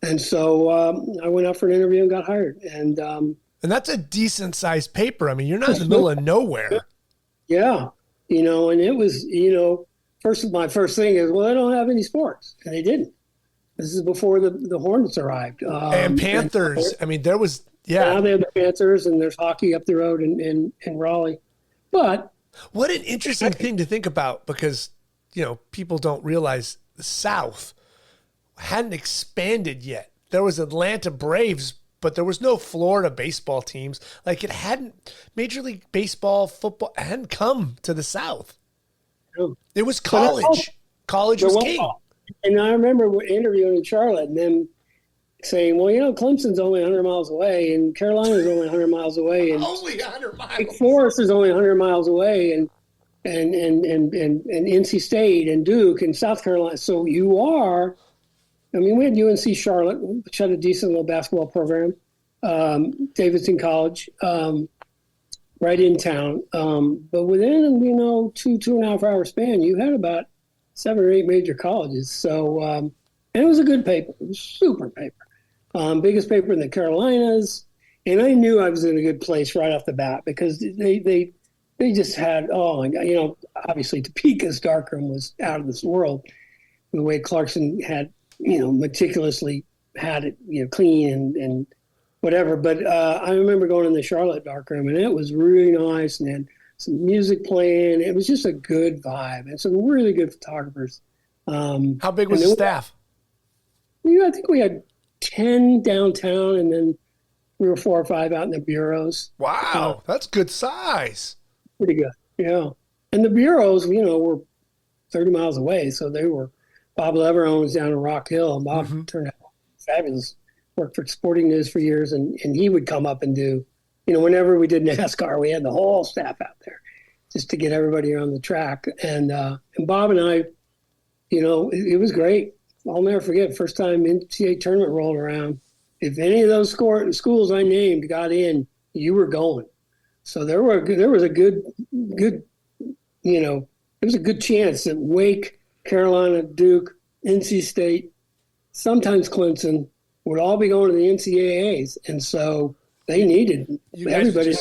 S2: And so I went out for an interview and got hired. And
S1: that's a decent sized paper. I mean, you're not in the middle of nowhere.
S2: Yeah. And it was, my first thing is, well, I don't have any sports. And they didn't. This is before the Hornets arrived.
S1: And Panthers. I mean, there was,
S2: Now they have the Panthers, and there's hockey up the road in Raleigh. But
S1: what an interesting thing to think about, because, people don't realize the South hadn't expanded yet. There was Atlanta Braves, but there was no Florida baseball teams. Like, it hadn't, Major League Baseball, football hadn't come to the South. It was college. College was king.
S2: And I remember interviewing in Charlotte and them saying, well, Clemson's only 100 miles away, and Carolina's only 100 miles away, and
S1: only 100 miles.
S2: Wake Forest is only 100 miles away, and NC State and Duke and South Carolina. So we had UNC Charlotte, which had a decent little basketball program, Davidson College, right in town. But within, 2.5 hour span, you had about 7 or 8 major colleges. So, and it was a good paper. It was super paper. Biggest paper in the Carolinas. And I knew I was in a good place right off the bat, because they just had, obviously Topeka's darkroom was out of this world. The way Clarkson had, meticulously had it, clean and whatever. But I remember going in the Charlotte darkroom, and it was really nice, and had some music playing. It was just a good vibe, and some really good photographers.
S1: How big was the staff?
S2: I think we had 10 downtown, and then 3 or 4 or 5 out in the bureaus.
S1: Wow, that's good size.
S2: Pretty good, yeah. And the bureaus, were 30 miles away, so they were. Bob Leverone was down in Rock Hill, and Bob turned out fabulous. Worked for Sporting News for years, and he would come up and do, whenever we did NASCAR, we had the whole staff out there just to get everybody on the track. And Bob and I, it was great. I'll never forget, first time NCAA tournament rolled around. If any of those schools I named got in, you were going. So there was a good, there was a good chance that Wake, Carolina, Duke, NC State, sometimes Clemson, would all be going to the NCAAs. And so they needed everybody.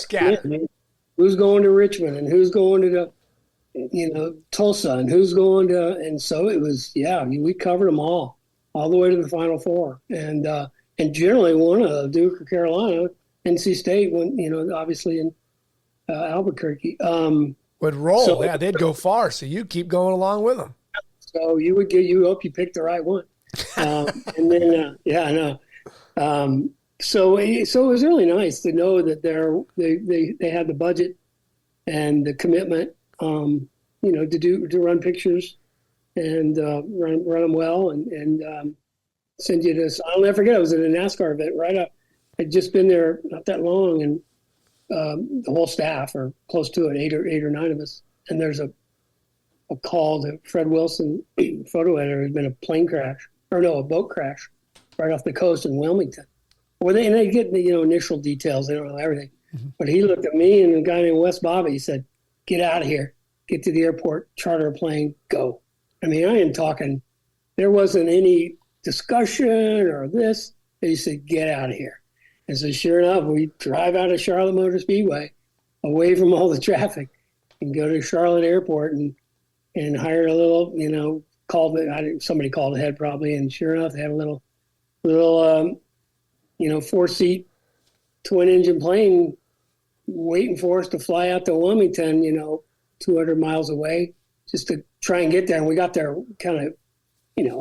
S2: Who's going to Richmond, and who's going to Tulsa, and who's going to, and so it was, we covered them all the way to the Final Four. And generally one of Duke or Carolina, NC State went, obviously in Albuquerque.
S1: Would roll. So, they'd go far. So you keep going along with them.
S2: So you hope you picked the right one. And then, I know. So it was really nice to know that they had the budget and the commitment, to run pictures and run them well and send you this. I'll never forget. I was at a NASCAR event right up. I'd just been there not that long, and the whole staff, or close to it, 8 or 9 of us. And there's a call to Fred Wilson, photo editor. There's been a boat crash right off the coast in Wilmington. And they get the initial details. They don't know everything. Mm-hmm. But he looked at me and a guy named Wes Bobby. He said, "Get out of here. Get to the airport. Charter a plane. Go." I mean, I am talking. There wasn't any discussion or this. They said, "Get out of here." And so, sure enough, we drive out of Charlotte Motor Speedway, away from all the traffic, and go to Charlotte Airport and hire a little, somebody called ahead probably, and sure enough, they had a little 4-seat twin-engine plane waiting for us to fly out to Wilmington, 200 miles away, just to try and get there. And we got there kind of,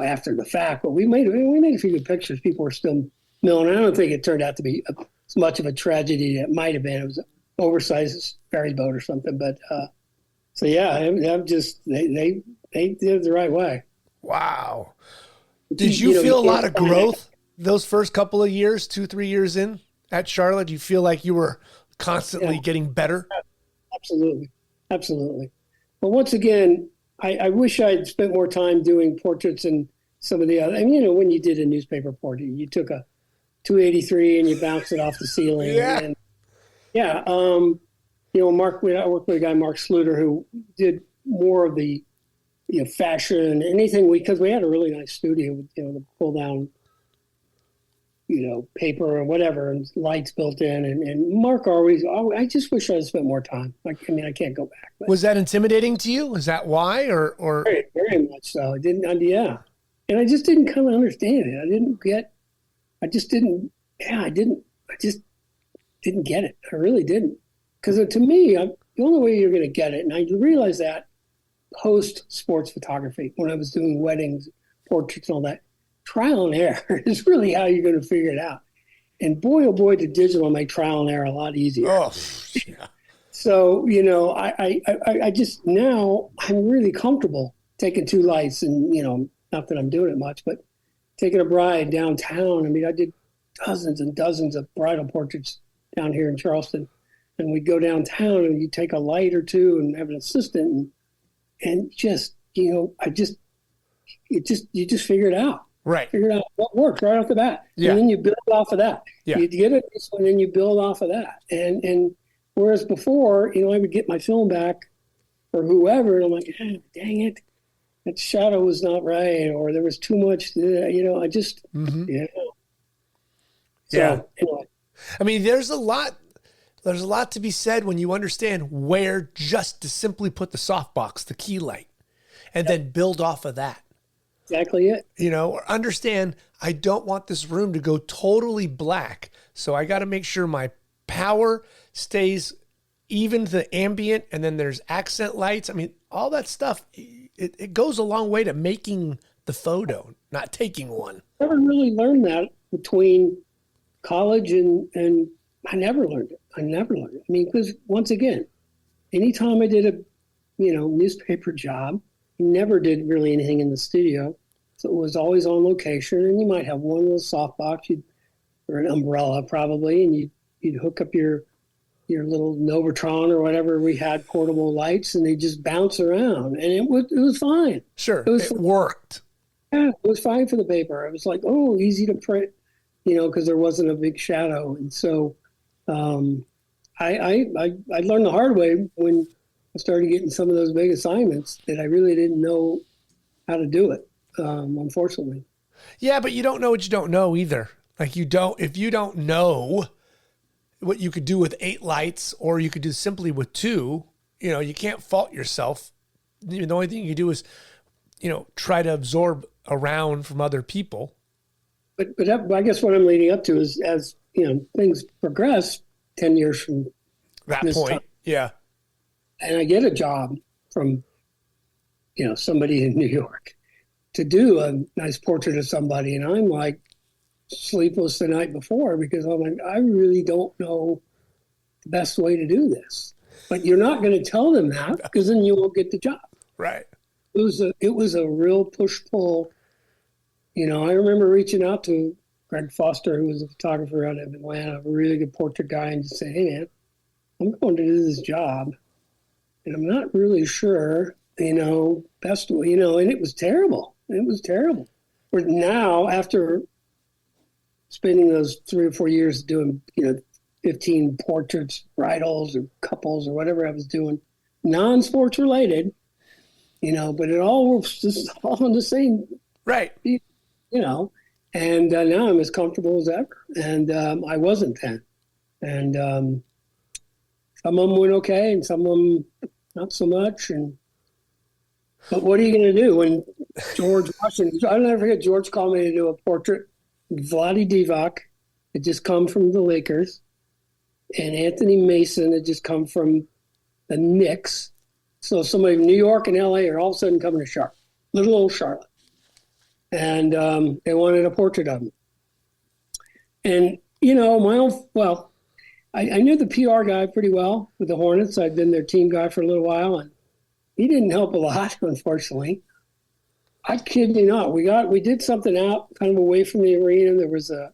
S2: after the fact, but we made a few good pictures. People were still milling. I don't think it turned out to be as much of a tragedy as it might have been. It was an oversized ferry boat or something, but. So yeah, I'm just they did it the right way.
S1: Wow. Did you feel a lot of growth those first couple of years, 2-3 years in at Charlotte? Do you feel like you were constantly getting better?
S2: Absolutely. Absolutely. But once again, I wish I'd spent more time doing portraits and some of the other. I mean, when you did a newspaper portrait, you took a 283 and you bounced it off the ceiling. And Mark, I worked with a guy, Mark Sluter, who did more of the, fashion, anything because we had a really nice studio with, the pull down, paper or whatever, and lights built in. And Mark I just wish I had spent more time. I can't go back. But
S1: was that intimidating to you? Is that why? Or
S2: very, very much so. I didn't, And I just didn't kind of understand it. I just didn't get it. I really didn't. Because to me, the only way you're going to get it, and I realized that post-sports photography, when I was doing weddings, portraits, and all that, trial and error is really how you're going to figure it out. And boy, oh boy, did digital make trial and error a lot easier.
S1: Oh, yeah.
S2: So, I just, now I'm really comfortable taking two lights and, not that I'm doing it much, but taking a bride downtown. I mean, I did dozens and dozens of bridal portraits down here in Charleston. And we'd go downtown and you take a light or two and have an assistant and just, you just figure it out.
S1: Right.
S2: Figure out what works right off the bat.
S1: Yeah.
S2: And then you build off of that.
S1: Yeah.
S2: You get it, and then you build off of that. And whereas before, I would get my film back or whoever, and I'm like, dang it, that shadow was not right, or there was too much, I just,
S1: Yeah.
S2: So, anyway.
S1: I mean, there's a lot to be said when you understand where just to simply put the softbox, the key light, and then build off of that.
S2: Exactly it.
S1: Or understand, I don't want this room to go totally black. So I got to make sure my power stays even to the ambient, and then there's accent lights. I mean, all that stuff, it goes a long way to making the photo, not taking one.
S2: I never really learned that between college and I never learned it. I mean, because once again, anytime I did a, newspaper job, never did really anything in the studio. So it was always on location, and you might have one little softbox or an umbrella probably, and you'd hook up your little Novatron or whatever we had, portable lights, and they just bounce around, and it was fine.
S1: Sure, it worked.
S2: Yeah, it was fine for the paper. It was like, easy to print, because there wasn't a big shadow, and so I learned the hard way when I started getting some of those big assignments that I really didn't know how to do it, unfortunately.
S1: Yeah, but you don't know what you don't know either. Like if you don't know what you could do with 8 lights, or you could do simply with 2, you can't fault yourself. The only thing you do is, try to absorb around from other people.
S2: But I guess what I'm leading up to is as, things progress 10 years from
S1: that
S2: this
S1: point.
S2: time,
S1: Yeah.
S2: and I get a job from, somebody in New York to do a nice portrait of somebody. And I'm like sleepless the night before because I'm like, I really don't know the best way to do this. But you're not going to tell them that because then you won't get the job.
S1: Right.
S2: It was a real push-pull. I remember reaching out to Greg Foster, who was a photographer out of Atlanta, a really good portrait guy, and just say, hey, man, I'm going to do this job, and I'm not really sure, best way, and it was terrible. It was terrible. But now, after spending those 3 or 4 years doing, 15 portraits, bridals, or couples, or whatever I was doing, non-sports related, but it all was just all in the same,
S1: right.
S2: And now I'm as comfortable as ever. And I wasn't then. And some of them went okay, and some of them not so much. But what are you going to do when George Washington? I'll never forget. George called me to do a portrait of Vlade Divac, had just come from the Lakers, and Anthony Mason had just come from the Knicks. So somebody from New York and LA are all of a sudden coming to Charlotte, little old Charlotte. And they wanted a portrait of him. And, I knew the PR guy pretty well with the Hornets. I'd been their team guy for a little while, and he didn't help a lot, unfortunately. I kid you not. We did something out kind of away from the arena. There was a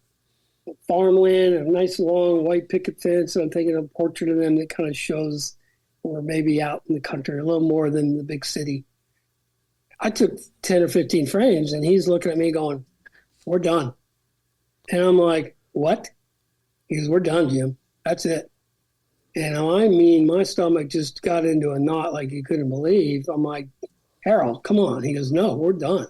S2: farmland, a nice long white picket fence. So I'm taking a portrait of them that kind of shows we're maybe out in the country a little more than the big city. I took 10 or 15 frames, and he's looking at me going, "We're done." And I'm like, "What?" He goes, "We're done, Jim. That's it." And I mean, my stomach just got into a knot like you couldn't believe. I'm like, "Harold, come on." He goes, "No, we're done."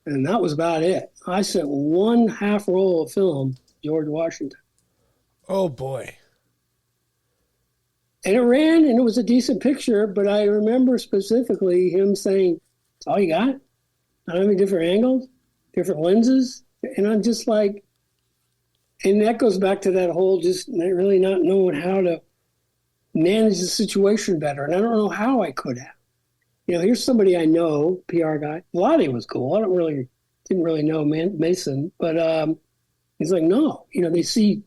S2: And that was about it. I sent one half roll of film, George Washington.
S1: Oh, boy.
S2: And it ran, and it was a decent picture, but I remember specifically him saying, "That's all you got? I don't have any different angles, different lenses?" And I'm just like, and that goes back to that whole just really not knowing how to manage the situation better. And I don't know how I could have. Here's somebody I know, PR guy. Vlade was cool. I didn't really know Mason, but he's like, no. They see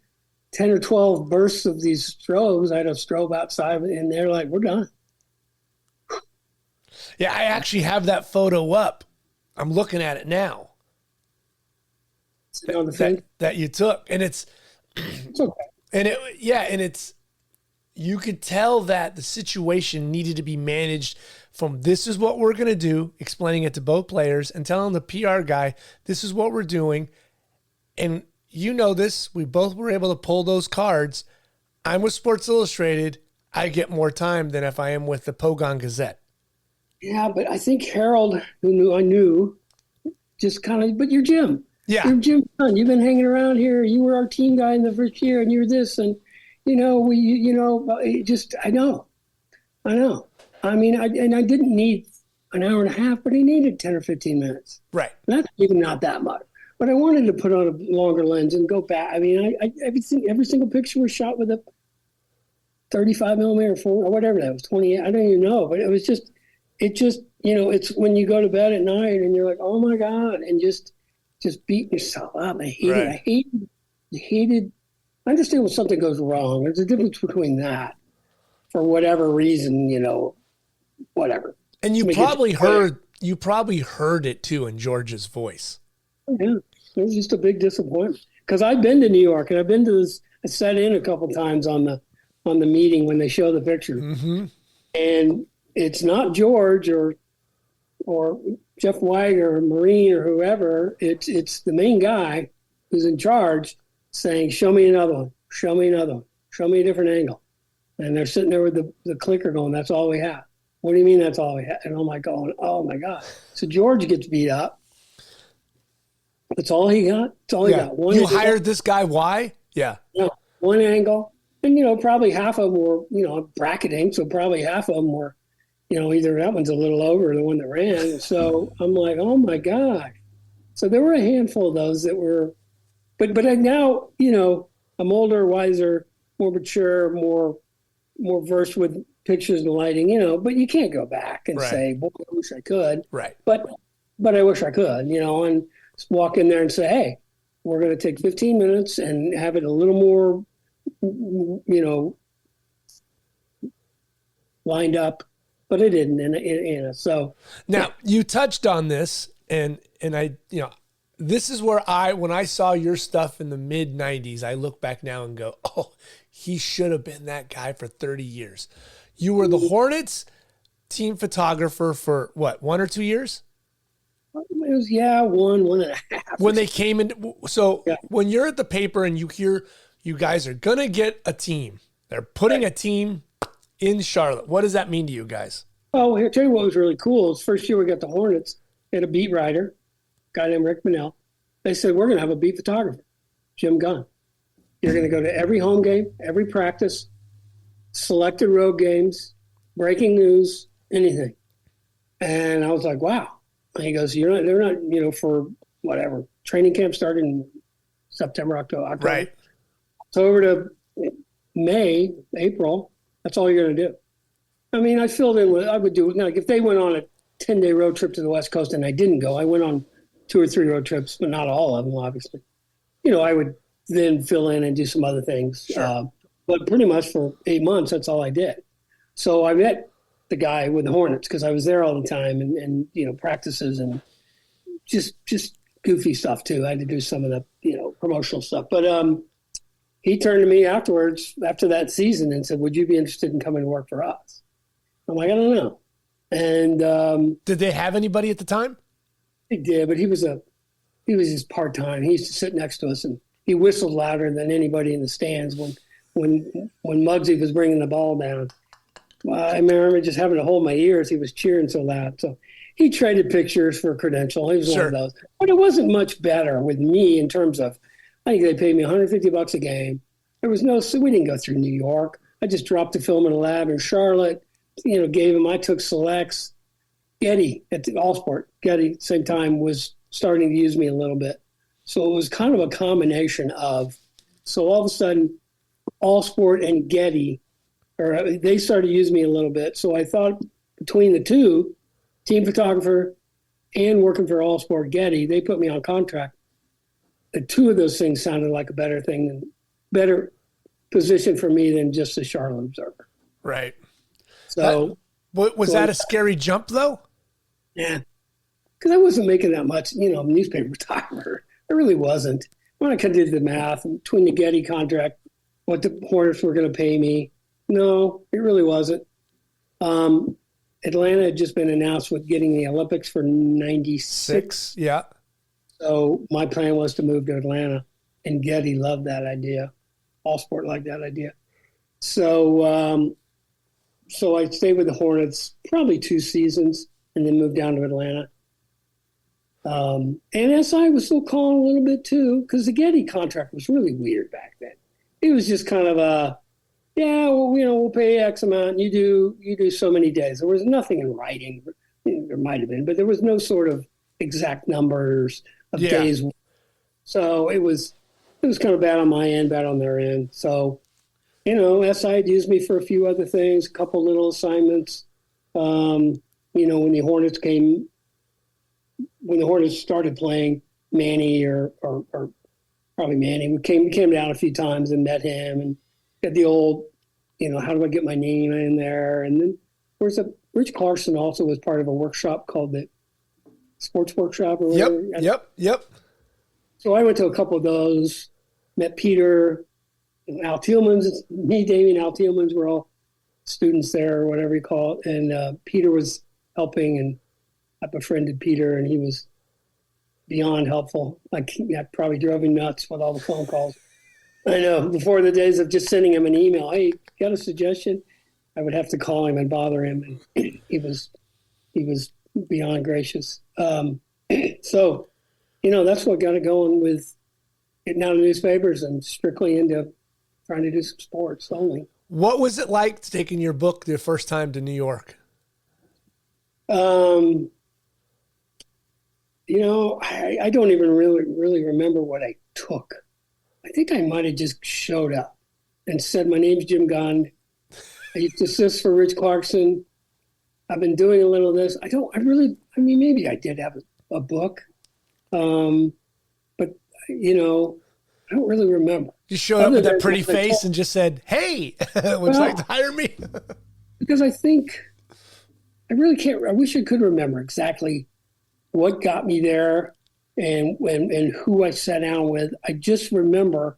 S2: 10 or 12 bursts of these strobes. I had a strobe outside, and they're like, "We're done."
S1: Yeah, I actually have that photo up. I'm looking at it now.
S2: On the thing
S1: that you took, and it's
S2: okay.
S1: And you could tell that the situation needed to be managed from this is what we're going to do, explaining it to both players and telling the PR guy, this is what we're doing. And this, we both were able to pull those cards. I'm with Sports Illustrated. I get more time than if I am with the Pogon Gazette.
S2: Yeah, but I think Harold, who I knew, just kind of, but you're Jim.
S1: Yeah.
S2: You're Jim Dunn. You've been hanging around here. You were our team guy in the first year, and you're this, and I know. I mean, I didn't need an hour and a half, but he needed 10 or 15 minutes.
S1: Right.
S2: That's even not that much. But I wanted to put on a longer lens and go back. I mean, every single picture was shot with a 35 millimeter or whatever that was, 28. I don't even know, but it's when you go to bed at night and you're like, oh my God, and just beating yourself up. I hated. I understand when something goes wrong. There's a difference between that, for whatever reason, whatever.
S1: And you probably heard it too in George's voice.
S2: Yeah, it was just a big disappointment because I've been to New York and I've been to this. I sat in a couple times on the meeting when they show the picture, and it's not George or Jeff White or Marine or whoever. It's the main guy who's in charge saying, "Show me another one. Show me another one. Show me a different angle." And they're sitting there with the clicker going, "That's all we have." "What do you mean that's all we have?" And I'm like going, "Oh my God." So George gets beat up. That's all he got. That's all he got.
S1: You hired this guy. Why? Yeah.
S2: One angle. And, probably half of them were, bracketing. So probably half of them were, either that one's a little over the one that ran. So I'm like, oh my God. So there were a handful of those that were, but now, I'm older, wiser, more mature, more versed with pictures and lighting, but you can't go back and say, boy, I wish I could.
S1: Right.
S2: But I wish I could, and just walk in there and say, hey, we're going to take 15 minutes and have it a little more, lined up, but it didn't. And so
S1: now you touched on this and I, this is where when I saw your stuff in the mid 90s, I look back now and go, oh, he should have been that guy for 30 years. You were the Hornets team photographer for what, 1 or 2 years?
S2: It was, 1 and a half.
S1: When they came in. So when you're at the paper and you hear you guys are going to get a team, they're putting a team in Charlotte. What does that mean to you guys?
S2: Oh, I'll tell you what was really cool. Is first year we got the Hornets, they had a beat writer, a guy named Rick Manell. They said, we're going to have a beat photographer, Jim Gunn. You're going to go to every home game, every practice, selected road games, breaking news, anything. And I was like, wow. And he goes, they're not, for whatever. Training camp started in September, October.
S1: Right.
S2: So over to May, April, that's all you're going to do. I mean, I would do, like if they went on a 10-day road trip to the West Coast and I didn't go, I went on 2 or 3 road trips, but not all of them, obviously. I would then fill in and do some other things.
S1: Sure.
S2: But pretty much for 8 months, that's all I did. So I met the guy with the Hornets because I was there all the time and practices and just goofy stuff too. I had to do some of the, promotional stuff. But he turned to me afterwards, after that season, and said, "Would you be interested in coming to work for us?" I'm like, "I don't know." And
S1: did they have anybody at the time?
S2: he did, but he was just part-time. He used to sit next to us, and he whistled louder than anybody in the stands when Muggsy was bringing the ball down. I remember just having to hold my ears. He was cheering so loud. So he traded pictures for a credential. He was one of those. But it wasn't much better with me in terms of, I think they paid me $150 a game. There was we didn't go through New York. I just dropped the film in a lab in Charlotte, gave him, I took selects. Getty at the All-Sport, Getty at the same time was starting to use me a little bit. So it was kind of a combination of, so all of a sudden, All-Sport and Getty, they started using me a little bit. So I thought between the two, team photographer and working for All-Sport Getty, they put me on contract. The two of those things sounded like a better position for me than just the Charlotte Observer.
S1: Right.
S2: So
S1: was that a scary jump though?
S2: Yeah. Because I wasn't making that much, newspaper photographer. I really wasn't. When I did the math between the Getty contract, what the Hornets were going to pay me, no, it really wasn't. Atlanta had just been announced with getting the Olympics for 96.
S1: Yeah.
S2: So my plan was to move to Atlanta, and Getty loved that idea. All Sport liked that idea. So I stayed with the Hornets probably 2 seasons and then moved down to Atlanta. And SI was still calling a little bit too, because the Getty contract was really weird back then. It was just kind of we'll pay X amount. You do so many days. There was nothing in writing. There might have been, but there was no sort of exact numbers of days. So it was kind of bad on my end, bad on their end. So, SI had used me for a few other things, a couple little assignments. When the Hornets started playing, Manny or probably Manny, we came down a few times and met him and got the old, how do I get my name in there? And then Rich Clarkson also was part of a workshop called the Sports Workshop. Or
S1: Yep.
S2: So I went to a couple of those, met Peter, Al Thielmans, me, Damien, Al Thielmans were all students there or whatever you call it. And Peter was helping, and I befriended Peter, and he was beyond helpful. I probably drove him nuts with all the phone calls. I know, before the days of just sending him an email, "Hey, got a suggestion?" I would have to call him and bother him, and he was beyond gracious. So, that's what got it going with getting out of newspapers and strictly into trying to do some sports only.
S1: What was it like taking your book the first time to New York?
S2: I don't even really remember what I took. I think I might have just showed up and said, "My name's Jim Gund. I used to assist for Rich Clarkson. I've been doing a little of this." Maybe I did have a book. But, I don't really remember.
S1: You showed up with that pretty face and just said, "Hey, would you like to hire me?"
S2: Because I think I really can't. I wish I could remember exactly what got me there and who I sat down with. I just remember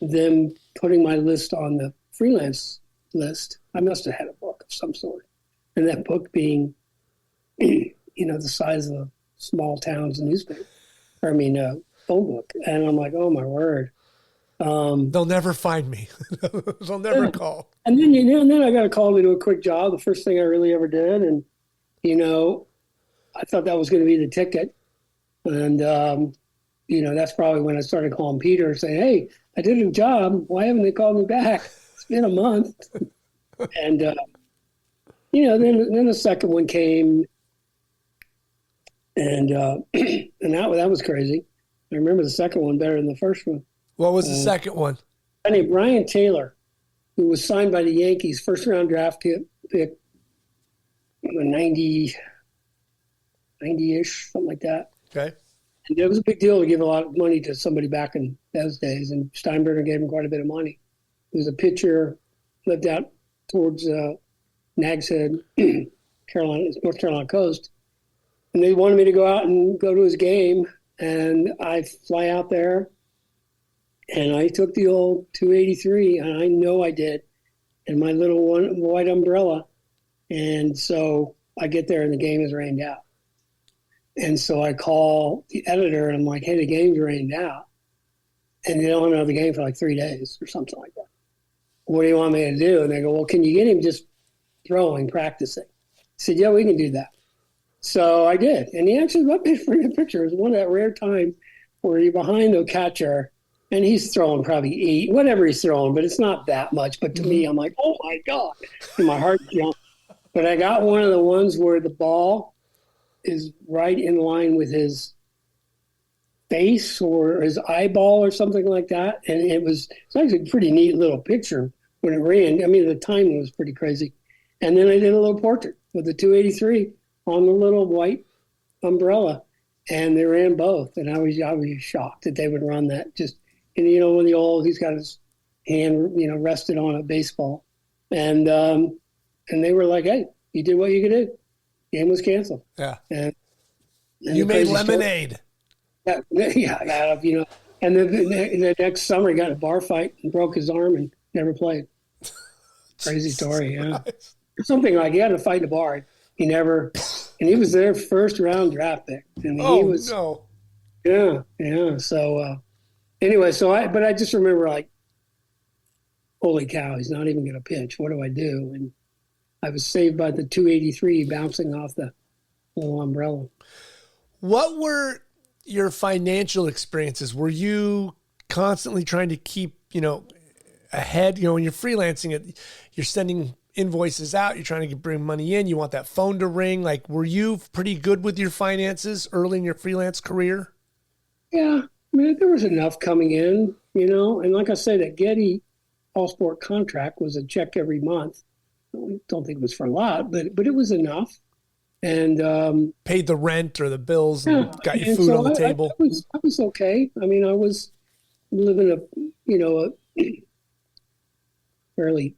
S2: them putting my list on the freelance list. I must have had a book of some sort, and that book being, the size of a small town's newspaper. Phone book. And I'm like, oh my word.
S1: They'll never find me. They'll never call.
S2: And then I got a call to do a quick job. The first thing I really ever did. And, I thought that was going to be the ticket. And, that's probably when I started calling Peter and saying, "Hey, I did a job. Why haven't they called me back? It's been a month." And, then the second one came. And that was crazy. I remember the second one better than the first one.
S1: What was the second one?
S2: A guy named Brian Taylor, who was signed by the Yankees, first-round draft pick, 90-ish, something like that.
S1: Okay.
S2: And it was a big deal to give a lot of money to somebody back in those days, and Steinbrenner gave him quite a bit of money. He was a pitcher, lived out towards Nags Head, North Carolina coast. And they wanted me to go out and go to his game. And I fly out there, and I took the old 283, and I know I did, and my little one white umbrella. And so I get there, and the game is rained out. And so I call the editor, and I'm like, hey, the game's rained out. And they don't know the game for like 3 days or something like that. What do you want me to do? And they go, well, can you get him just throwing, practicing? I said, yeah, we can do that. So I did. And he actually let me for a picture. It was one of that rare time where you're behind the catcher, and he's throwing probably 8, whatever he's throwing, but it's not that much. But to me, I'm like, oh, my God. And my heart jumped. But I got one of the ones where the ball is right in line with his face or his eyeball or something like that. And it's actually a pretty neat little picture when it ran. I mean, the timing was pretty crazy. And then I did a little portrait with the 283 on the little white umbrella, and they ran both. And I was shocked that they would run that. Just, and when he's got his hand, rested on a baseball. And they were like, hey, you did what you could do. Game was canceled.
S1: Yeah.
S2: And
S1: you made lemonade.
S2: Yeah, and then the next summer he got in a bar fight and broke his arm and never played. Crazy story, yeah. Something like he had to fight in a bar. He never, and he was their first round draft pick. And
S1: no.
S2: Yeah. So anyway, but I just remember like, holy cow, he's not even going to pitch. What do I do? And I was saved by the 283 bouncing off the little umbrella.
S1: What were your financial experiences? Were you constantly trying to keep, ahead? When you're freelancing, you're sending invoices out, you're trying to bring money in, you want that phone to ring. Like, were you pretty good with your finances early in your freelance career?
S2: Yeah. I mean, there was enough coming in, and like I said, that Getty all-sport contract was a check every month. I don't think it was for a lot, but it was enough. And
S1: paid the rent or the bills and got your food on the table.
S2: I was okay. I mean, I was living a fairly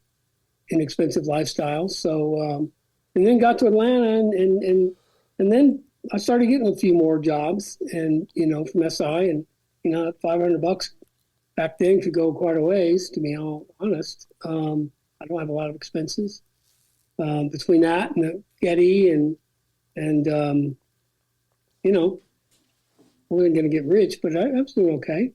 S2: inexpensive lifestyle. So, and then got to Atlanta, and then I started getting a few more jobs, and from SI, and $500 back then could go quite a ways, to be all honest. I don't have a lot of expenses between that and the Getty and I wasn't going to get rich, but I was doing okay.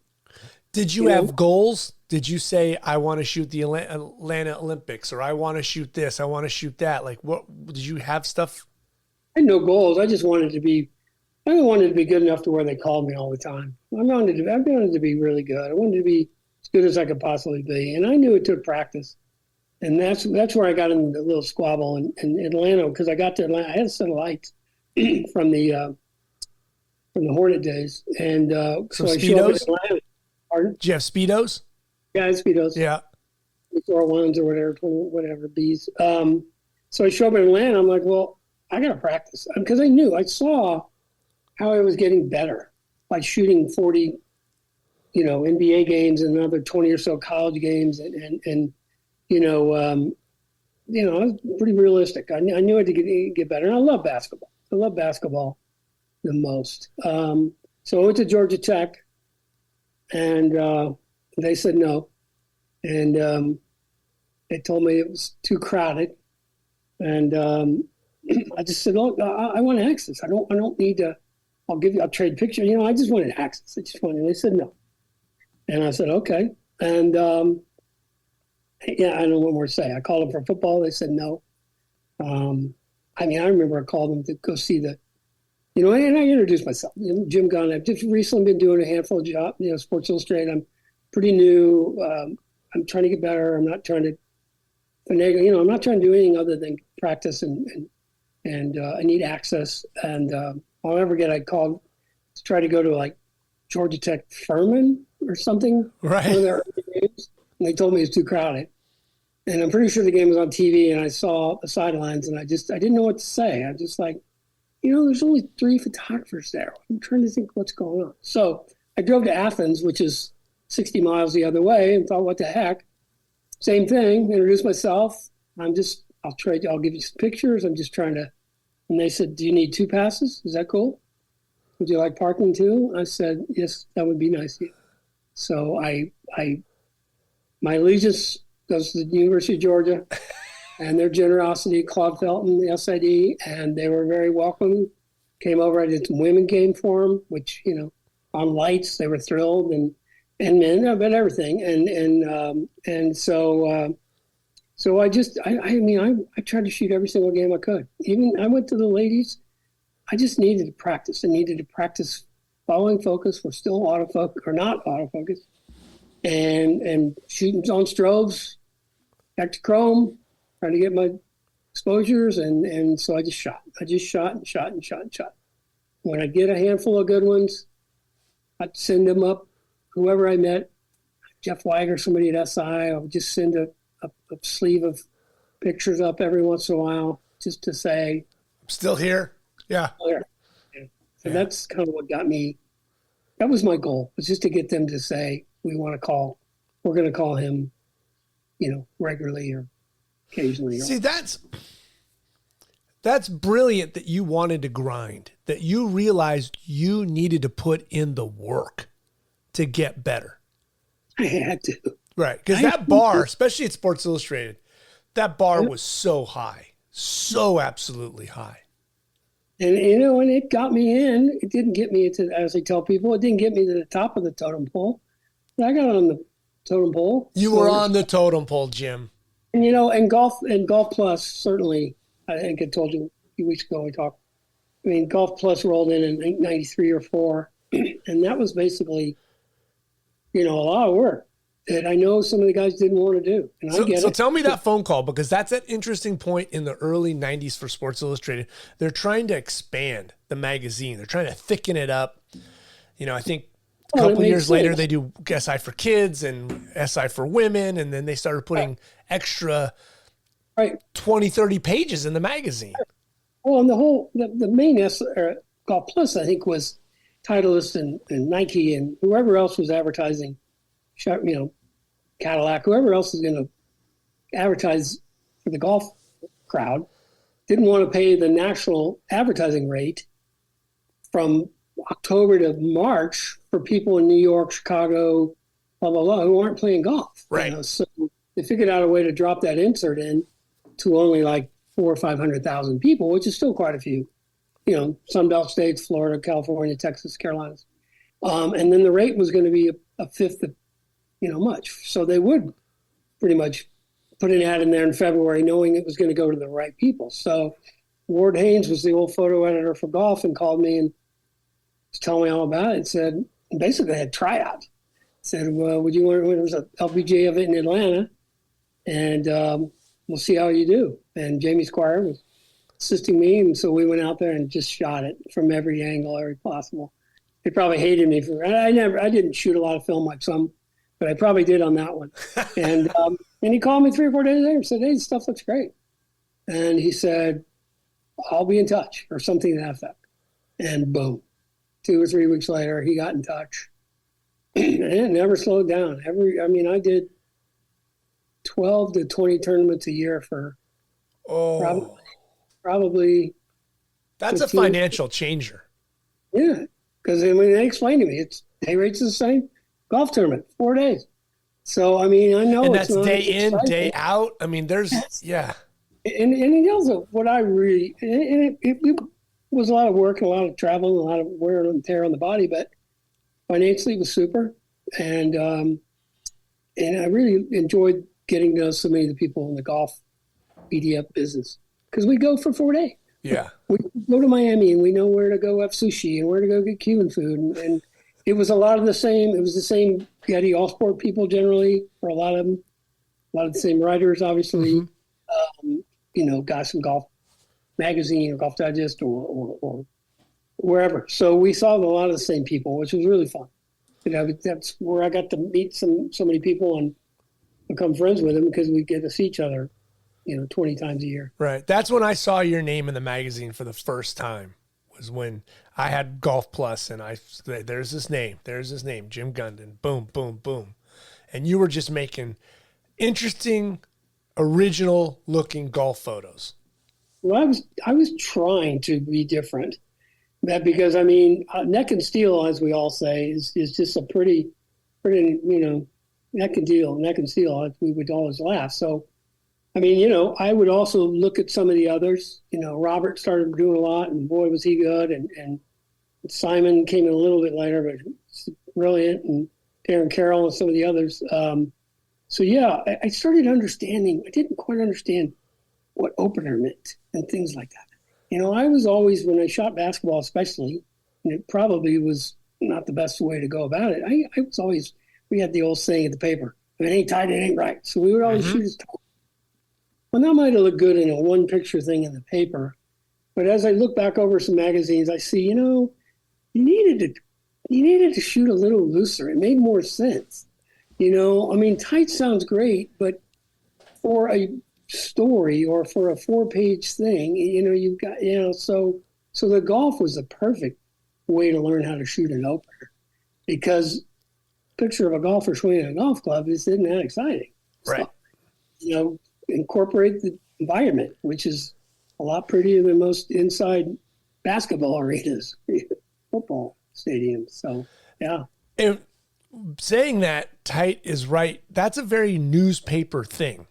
S1: Did you have goals? Did you say, I want to shoot the Atlanta Olympics, or I want to shoot this, I want to shoot that? Like, what did you have stuff?
S2: I had no goals. I just wanted to be good enough to where they called me all the time. I wanted to be really good. I wanted to be as good as I could possibly be. And I knew it took practice. And that's where I got in the little squabble in Atlanta, because I got to Atlanta. I had a set of lights from the Hornet days. And so I showed up in Atlanta. Pardon?
S1: Did you have Speedos?
S2: Yeah, I had Speedos.
S1: Yeah.
S2: Or ones or whatever, Bs. So I show up in Atlanta. I'm like, well, I got to practice, because I saw how I was getting better by shooting 40, NBA games and another 20 or so college games. And I was pretty realistic. I knew I had to get better. And I love basketball. I love basketball the most. So I went to Georgia Tech, and they said no. And they told me it was too crowded. And I just said, look, I want access. I don't need to. I'll trade pictures. I just wanted access. They said no. And I said, okay. And I don't know what more to say. I called them for football. They said no. I remember I called them to go see and I introduced myself. Jim Gunn. I've just recently been doing a handful of jobs, Sports Illustrated. I'm pretty new. I'm trying to get better. I'm not trying to finagle. I'm not trying to do anything other than practice, and I need access. And I'll never forget, I called to try to go to like Georgia Tech Furman or something.
S1: Right.
S2: One of their early games, and they told me it's too crowded. And I'm pretty sure the game was on TV, and I saw the sidelines, and I didn't know what to say. I'm just like, there's only 3 photographers there. I'm trying to think what's going on. So I drove to Athens, which is 60 miles the other way, and thought, what the heck? Same thing, introduced myself. I'll give you some pictures. I'm just trying to, And they said, do you need 2 passes? Is that cool? Would you like parking too? I said, yes, that would be nice. So my allegiance goes to the University of Georgia and their generosity, Claude Felton, the SID, and they were very welcoming. Came over, I did some women game for them, which, on lights, they were thrilled, and men, about everything. And so I tried to shoot every single game I could. Even I went to the ladies. I just needed to practice. I needed to practice following focus. We're still autofocus or not autofocus, and shooting on strobes, back to chrome, trying to get my exposures, and so I just shot. I just shot and shot and shot and shot. When I get a handful of good ones, I'd send them up. Whoever I met, Jeff Weiger, somebody at SI, I would just send a sleeve of pictures up every once in a while just to say,
S1: I'm still here. Yeah.
S2: Oh, yeah. So that's kind of what got me. That was my goal, was just to get them to say, we're going to call him, regularly or occasionally.
S1: See, that's brilliant that you wanted to grind, that you realized you needed to put in the work to get better.
S2: I had to.
S1: Right. Because that bar, especially at Sports Illustrated, that bar was so high, so absolutely high.
S2: And, and it got me in. It didn't get me to, as I tell people, it didn't get me to the top of the totem pole. But I got on the totem pole.
S1: You were on the totem pole, Jim.
S2: And, and Golf Plus, certainly, I think I told you a few weeks ago we talked. I mean, Golf Plus rolled in 93 or 4. And that was basically, a lot of work that I know some of the guys didn't want to do. And I get it.
S1: So tell me that phone call, because that's an interesting point in the early 90s for Sports Illustrated. They're trying to expand the magazine. They're trying to thicken it up. I think a couple years later, they do SI for kids and SI for women. And then they started putting extra 20, 30 pages in the magazine.
S2: Well, and the main Golf Plus, I think, was Titleist and Nike and whoever else was advertising, Cadillac, whoever else is going to advertise for the golf crowd, didn't want to pay the national advertising rate from October to March for people in New York, Chicago, blah, blah, blah, who aren't playing golf.
S1: Right.
S2: So they figured out a way to drop that insert in to only like 400,000 or 500,000 people, which is still quite a few. Sunbelt states, Florida, California, Texas, Carolinas. And then the rate was going to be a fifth of, much. So they would pretty much put an ad in there in February, knowing it was going to go to the right people. So Ward Haynes was the old photo editor for Golf and called me and was telling me all about it. Said, basically had tryouts. Said, well, would you want, there was a LPGA event in Atlanta, and we'll see how you do. And Jamie Squire was assisting me, and so we went out there and just shot it from every angle, every possible. They probably hated me for I didn't shoot a lot of film like some, but I probably did on that one. And he called me 3 or 4 days later and said, hey, this stuff looks great. And he said, I'll be in touch, or something to that effect. And boom, 2 or 3 weeks later, he got in touch. And it never slowed down. I did 12 to 20 tournaments a year for probably
S1: that's 15. A financial changer.
S2: Yeah, because they explained to me it's day rates the same. Golf tournament, 4 days. So I know,
S1: and
S2: it's
S1: that's
S2: not
S1: day in, day out. there's yeah.
S2: And also what I really it was a lot of work, and a lot of travel, and a lot of wear and tear on the body, but financially it was super, and I really enjoyed getting to know so many of the people in the golf media business, because we go for 4 days.
S1: Yeah.
S2: We go to Miami and we know where to go have sushi and where to go get Cuban food. And it was a lot of the same. It was the same Getty all sport people generally, for a lot of them. A lot of the same writers, obviously. Mm-hmm. Guys from Golf Magazine or Golf Digest or wherever. So we saw a lot of the same people, which was really fun. That's where I got to meet so many people and become friends with them, because we get to see each other 20 times a year.
S1: Right. That's when I saw your name in the magazine for the first time, was when I had Golf Plus, and there's this name, Jim Gundon, boom, boom, boom. And you were just making interesting, original looking golf photos.
S2: Well, I was trying to be different. That because I mean, neck and steel, as we all say, is just a pretty, neck and steel. We would always laugh. So, I mean, I would also look at some of the others. Robert started doing a lot, and boy, was he good. And Simon came in a little bit later, but brilliant. And Darren Carroll and some of the others. So yeah, I started understanding. I didn't quite understand what opener meant and things like that. I was always, when I shot basketball especially, and it probably was not the best way to go about it, I was always, we had the old saying at the paper, if it ain't tight, it ain't right. So we would always shoot as tight. Well, that might have looked good in a one-picture thing in the paper, but as I look back over some magazines, I see, you needed to shoot a little looser. It made more sense. I mean, tight sounds great, but for a story or for a 4-page thing, you've got, so the golf was the perfect way to learn how to shoot an opener, because picture of a golfer swinging a golf club isn't that exciting.
S1: Right.
S2: So, incorporate the environment, which is a lot prettier than most inside basketball arenas, football stadiums. So, yeah.
S1: And saying that tight is right, that's a very newspaper thing.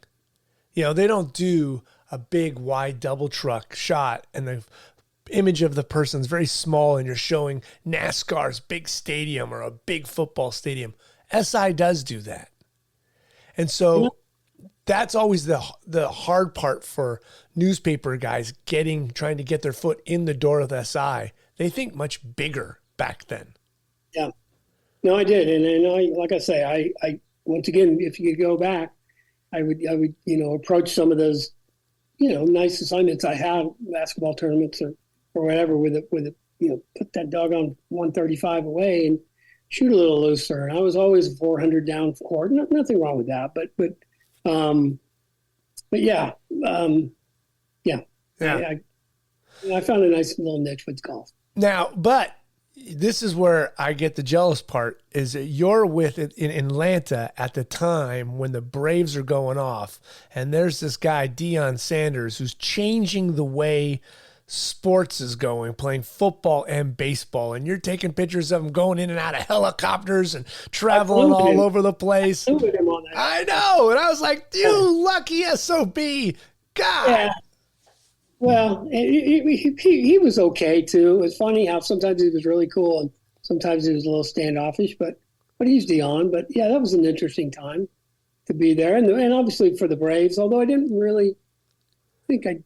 S1: They don't do a big wide double truck shot and the image of the person's very small and you're showing NASCAR's big stadium or a big football stadium. SI does do that. And so that's always the hard part for newspaper guys trying to get their foot in the door with SI. They think much bigger back then.
S2: Yeah. No, I did. And I, like I say, I once again, if you could go back, I would, approach some of those, nice assignments I had, basketball tournaments or whatever, with it, put that doggone 135 away and shoot a little looser. And I was always 400 down court. Nothing wrong with that, but yeah, yeah. I found a nice little niche with golf.
S1: Now, but this is where I get the jealous part, is that you're with it in Atlanta at the time when the Braves are going off, and there's this guy, Deion Sanders, who's changing the way sports is going, playing football and baseball, and you're taking pictures of him going in and out of helicopters and traveling all over the place. I know, and I was like, you lucky SOB. God.
S2: Yeah. Well, he was okay too. It was funny how sometimes he was really cool and sometimes he was a little standoffish, but he's Deion. But yeah, that was an interesting time to be there, and obviously for the Braves. Although I didn't really think I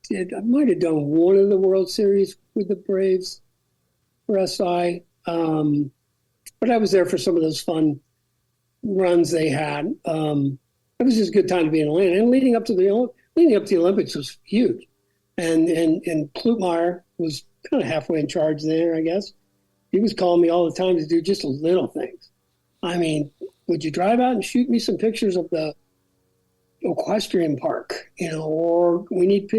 S2: did. I might have done one of the World Series with the Braves for SI, but I was there for some of those fun runs they had. It was just a good time to be in Atlanta, and leading up to the Olympics was huge. And Klutmeyer was kind of halfway in charge there, I guess. He was calling me all the time to do just little things. I mean, would you drive out and shoot me some pictures of the equestrian park, or we need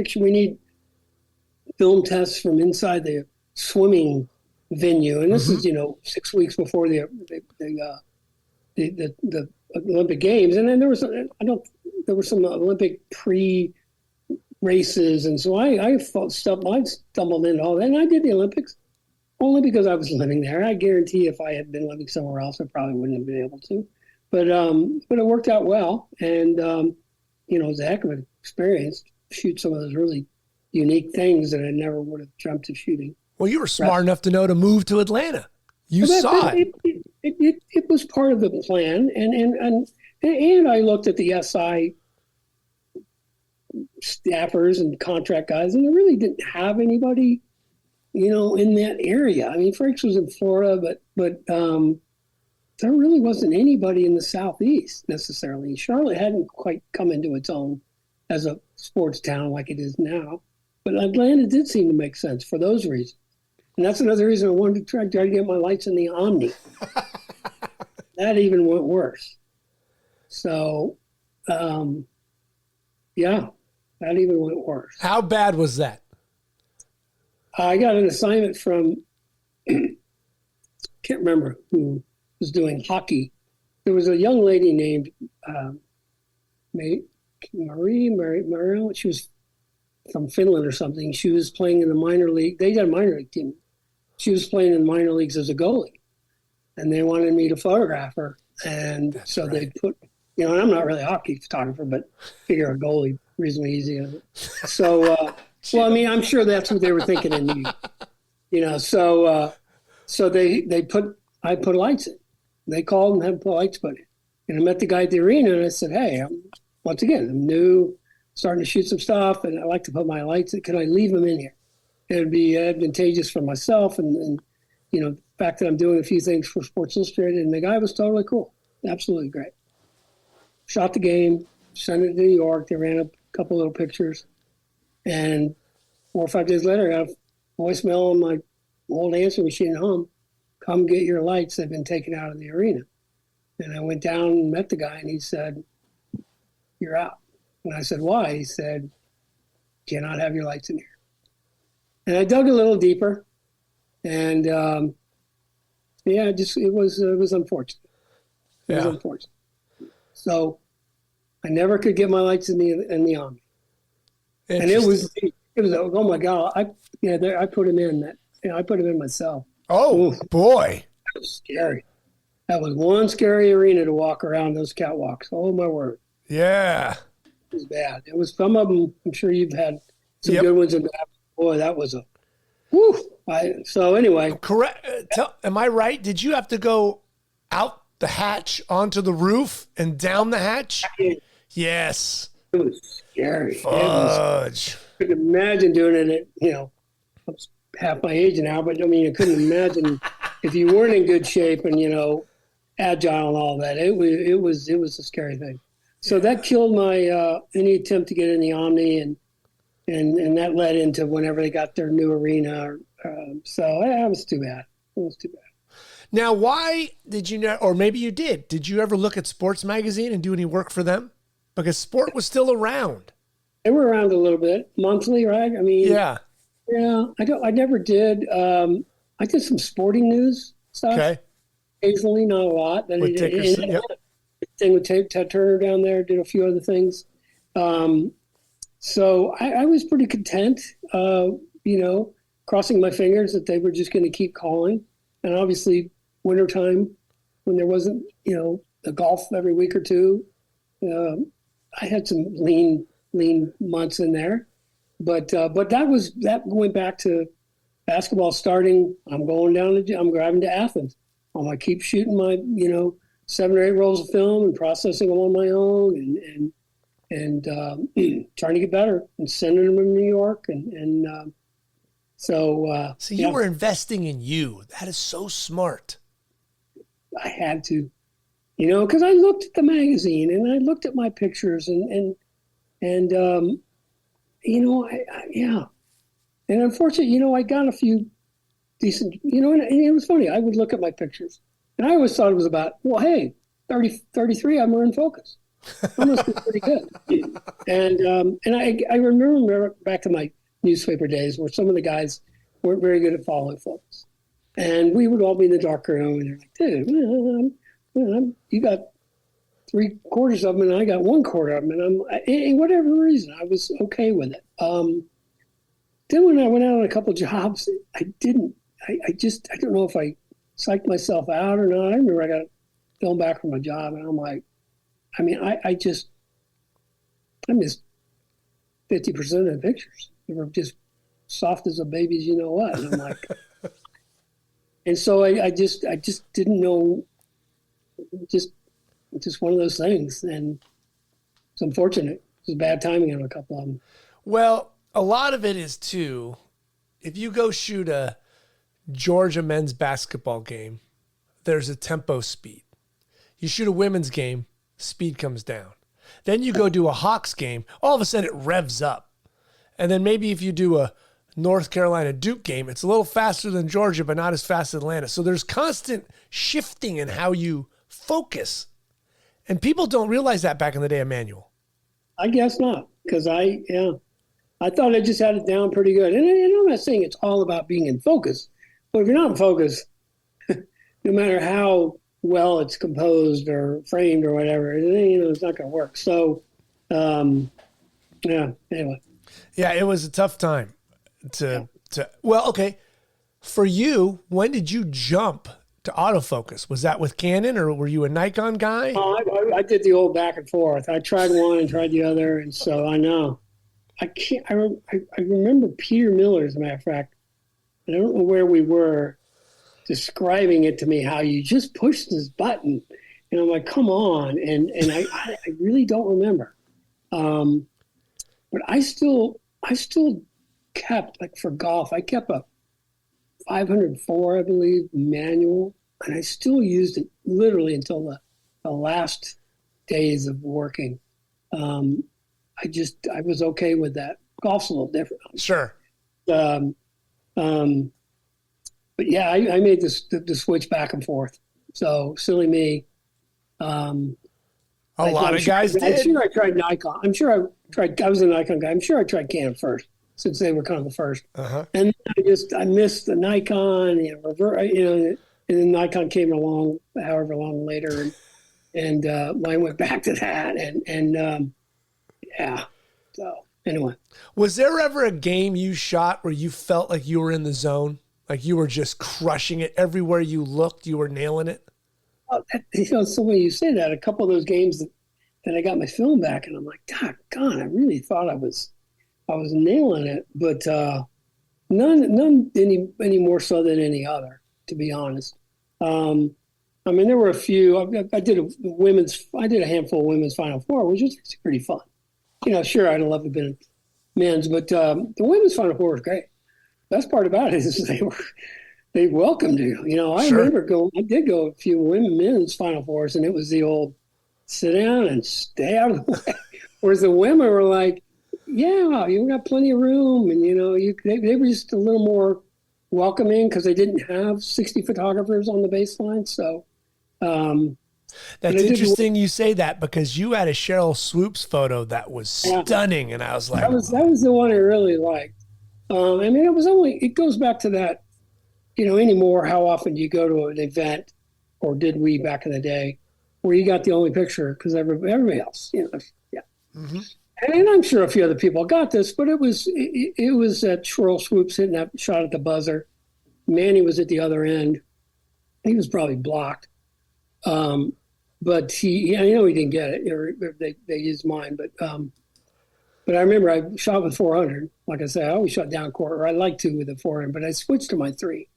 S2: film tests from inside the swimming venue. And this is, 6 weeks before the Olympic Games. And then there were some Olympic races, and so I stumbled into all that, and I did the Olympics only because I was living there. I guarantee if I had been living somewhere else, I probably wouldn't have been able to. But it worked out well, and it was a heck of an experience to shoot some of those really unique things that I never would have dreamt of shooting.
S1: Well, you were smart enough to know to move to Atlanta. You saw it.
S2: It was part of the plan, and I looked at the SI staffers and contract guys, and they really didn't have anybody, in that area. I mean, Franks was in Florida, but there really wasn't anybody in the Southeast necessarily. Charlotte hadn't quite come into its own as a sports town like it is now, but Atlanta did seem to make sense for those reasons. And that's another reason I wanted to try to get my lights in the Omni. That even went worse. So, yeah. That even went worse.
S1: How bad was that?
S2: I got an assignment from, can't remember who was doing hockey. There was a young lady named Marie. She was from Finland or something. She was playing in the minor league. They got a minor league team. She was playing in the minor leagues as a goalie, and they wanted me to photograph her. And so they put, and I'm not really a hockey photographer, but figure a goalie reasonably easy. So, well, I mean, I'm sure that's what they were thinking in me, So I put lights in. They called and had put lights put in. And I met the guy at the arena, and I said, hey, I'm new, starting to shoot some stuff, and I like to put my lights in. Can I leave them in here? It would be advantageous for myself and the fact that I'm doing a few things for Sports Illustrated. And the guy was totally cool. Absolutely great. Shot the game, sent it to New York. They ran a couple little pictures. And 4 or 5 days later, I got a voicemail on my old answering machine at home. Come get your lights. They've been taken out of the arena. And I went down and met the guy, and he said, you're out. And I said, why? He said, cannot have your lights in here. And I dug a little deeper, and it was unfortunate. It was unfortunate. So I never could get my lights in the Omni. And it was oh my God, I put him in I put him in myself.
S1: Oh, oof. Boy.
S2: That was scary. That was one scary arena to walk around those catwalks. Oh my word.
S1: Yeah.
S2: It was bad. It was some of them. I'm sure you've had some good ones in that. Boy, that was a whew. So anyway.
S1: Correct. Am I right? Did you have to go out the hatch onto the roof and down the hatch? Yes.
S2: It was scary.
S1: Fudge.
S2: I couldn't imagine doing it at, I'm half my age now, but I mean, I couldn't imagine if you weren't in good shape and, agile and all that. It was a scary thing. So that killed my any attempt to get in the Omni, and that led into whenever they got their new arena. So that was too bad. It was too bad.
S1: Now, why did you know, or maybe you did you ever look at Sports Magazine and do any work for them? Because Sport was still around.
S2: They were around a little bit, monthly, right? I mean, yeah. I never did. I did some sporting news stuff. Okay. Occasionally, not a lot. Then
S1: with Dickerson,
S2: thing with Ted Turner down there, did a few other things. So I was pretty content, crossing my fingers that they were just going to keep calling. And obviously, wintertime, when there wasn't, the golf every week or two, I had some lean months in there. But that went back to basketball starting. I'm driving to Athens. I'm going to keep shooting my, 7 or 8 rolls of film and processing them on my own and trying to get better and sending them to New York. So
S1: you were investing in you. That is so smart.
S2: I had to, because I looked at the magazine and I looked at my pictures and And unfortunately, I got a few decent, and it was funny. I would look at my pictures and I always thought it was about, well, hey, 33, I'm in focus. I must be pretty good. And I remember back to my newspaper days where some of the guys weren't very good at following focus. And we would all be in the dark room and they're like, dude, you got 3/4 of them and I got 1/4 of them. And in whatever reason, I was okay with it. Then when I went out on a couple of jobs, I don't know if I psyched myself out or not. I remember I got film back from my job and I'm like, I missed 50% of the pictures. They were just soft as a baby's, you know what? And I'm like, and so I just didn't know, just one of those things. And it's unfortunate. It was bad timing on a couple of them.
S1: Well, a lot of it is too, if you go shoot a Georgia men's basketball game, there's a tempo speed. You shoot a women's game, speed comes down. Then you go do a Hawks game, all of a sudden it revs up. And then maybe if you do a North Carolina Duke game, it's a little faster than Georgia, but not as fast as Atlanta. So there's constant shifting in how you focus. And people don't realize that back in the day, Emmanuel.
S2: I guess not, because I thought I just had it down pretty good. And I'm not saying it's all about being in focus, but if you're not in focus, no matter how well it's composed or framed or whatever, it's not going to work. So, anyway.
S1: Yeah, it was a tough time well, okay. For you, when did you jump to autofocus? Was that with Canon or were you a Nikon guy?
S2: I did the old back and forth. I tried one and tried the other. And so I know. I remember Peter Miller, as a matter of fact. I don't know where we were, describing it to me, how you just push this button. And I'm like, come on. And I really don't remember. But I still kept, like for golf, I kept a 504, I believe, manual. And I still used it literally until the last days of working. I was okay with that. Golf's a little different.
S1: Sure.
S2: But yeah, I made the switch back and forth. So silly me.
S1: A lot of guys did.
S2: I'm sure I tried Nikon. I was a Nikon guy. I'm sure I tried Canon first, since they were kind of the first.
S1: Uh-huh.
S2: And I missed the Nikon, and then Nikon came along however long later, and I went back to that, and yeah. So anyway,
S1: was there ever a game you shot where you felt like you were in the zone, like you were just crushing it everywhere you looked, you were nailing it?
S2: So when you say that, a couple of those games that I got my film back, and I'm like, God, I really thought I was nailing it, but none any more so than any other, to be honest. I mean, there were a few. I did a handful of women's Final Four, which was pretty fun. Sure, I'd love to have been men's, but the women's Final Four was great. Best part about it is they welcomed you. I
S1: Sure.
S2: remember I did go a few men's Final Fours, and it was the old sit down and stay out of the way. Whereas the women were like, yeah, you got plenty of room, and they were just a little more welcoming because they didn't have 60 photographers on the baseline. So
S1: that's interesting you say that, because you had a Cheryl Swoops photo that was stunning, and I was like,
S2: that was the one I really liked. I mean, it goes back to that, anymore, how often do you go to an event, or did we back in the day, where you got the only picture because everybody else, yeah.
S1: Mm-hmm.
S2: And I'm sure a few other people got this, but it was that Cheryl Swoops hitting that shot at the buzzer. Manny was at the other end. He was probably blocked. But he didn't get it. Or they used mine, but I remember I shot with 400. Like I said, I always shot down court, or I like to with the 400, but I switched to my 3.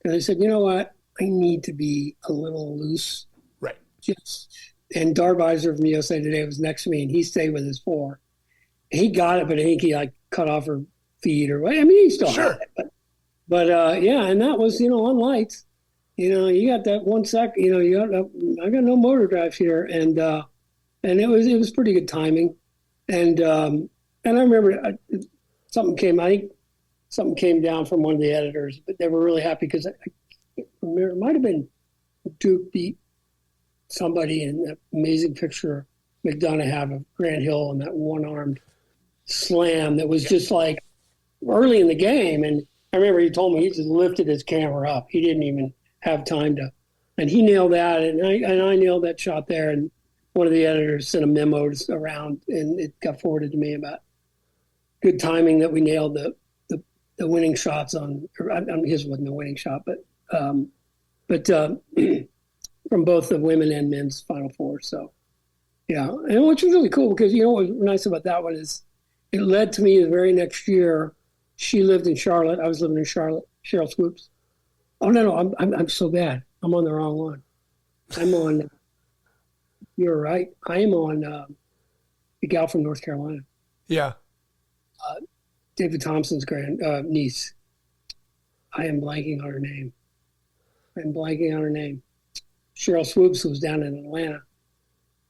S2: And I said, you know what? I need to be a little loose.
S1: right.
S2: And Darbizer from USA Today was next to me, and he stayed with his 4. He got it, but I think he cut off her feed or what. I mean, he still had it, but yeah, and that was on lights. You got that 1 sec. I got no motor drive here, and it was pretty good timing. And I remember something came down from one of the editors, but they were really happy because I remember, it might have been Duke beat somebody in that amazing picture McDonough had of Grant Hill and that one-armed slam that was just like early in the game. And I remember he told me he just lifted his camera up. He didn't even have time to, and he nailed that. And I nailed that shot there. And one of the editors sent a memo around, and it got forwarded to me about good timing that we nailed the winning shots on. His wasn't the winning shot, but from both the women and men's Final Four. So yeah, and which was really cool because what was nice about that one is it led to me the very next year. She lived in Charlotte. I was living in Charlotte. Cheryl Swoops. Oh no, I'm so bad. I'm on the wrong one. I'm on. You're right. I am on the gal from North Carolina.
S1: Yeah.
S2: David Thompson's niece. I am blanking on her name. Cheryl Swoops was down in Atlanta,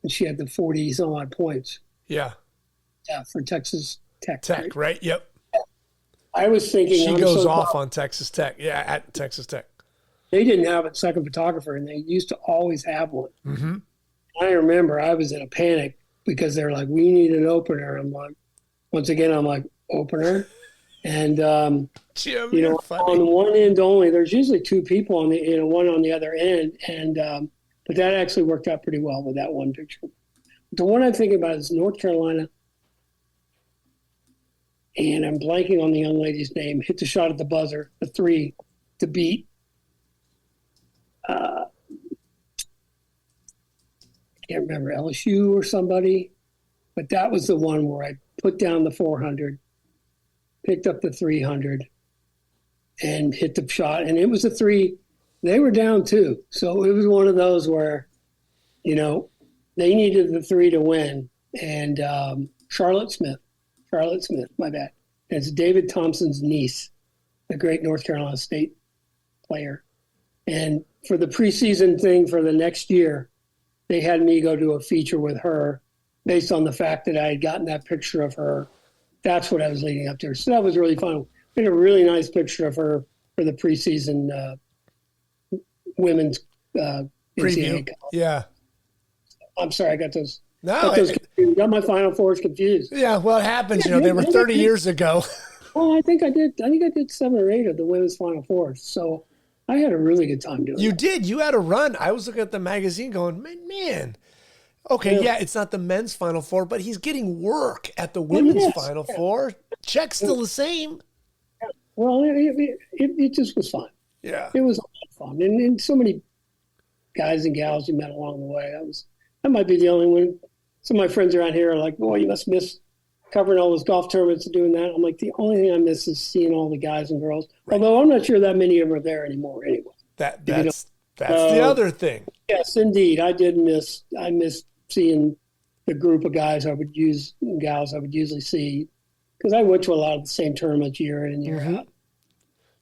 S2: and she had the 40 some odd points.
S1: Yeah.
S2: Yeah, for Texas Tech.
S1: Right? Yep.
S2: I was thinking
S1: she goes off on Texas Tech. Yeah, at Texas Tech.
S2: They didn't have a second photographer, and they used to always have one.
S1: Mm-hmm.
S2: I remember I was in a panic because they're like, "We need an opener." I'm like, once again, opener, and
S1: Jim,
S2: on one end only. There's usually 2 people on the one on the other end, and but that actually worked out pretty well with that one picture. The one I'm thinking about is North Carolina. and I'm blanking on the young lady's name, hit the shot at the buzzer, the 3 to beat. I can't remember, LSU or somebody, but that was the one where I put down the 400, picked up the 300, and hit the shot. And it was a 3. They were down 2. So it was one of those where, you know, they needed the 3 to win. And Charlotte Smith, my bad. It's David Thompson's niece, the great North Carolina State player. And for the preseason thing for the next year, they had me go do a feature with her based on the fact that I had gotten that picture of her. That's what I was leading up to. So that was really fun. We had a really nice picture of her for the preseason women's
S1: preview. Yeah.
S2: I'm sorry, I got those.
S1: No,
S2: got my Final Fours confused.
S1: Yeah, well, it happens. You know, they were 30 years ago.
S2: Well, I think I did 7 or 8 of the women's Final Fours. So I had a really good time doing it.
S1: You did. You had a run. I was looking at the magazine going, man. Okay, yeah, it's not the men's Final Four, but he's getting work at the women's Final Four. Check's still the same.
S2: Yeah. Well, it just was fun.
S1: Yeah.
S2: It was a lot of fun. And so many guys and gals you met along the way. I might be the only one. Some of my friends around here are like, boy, you must miss covering all those golf tournaments and doing that. I'm like, the only thing I miss is seeing all the guys and girls. Right. Although I'm not sure that many of them are there anymore anyway.
S1: That's the other thing.
S2: Yes, indeed. I missed seeing the group of guys gals I would usually see, because I went to a lot of the same tournaments year in and year out.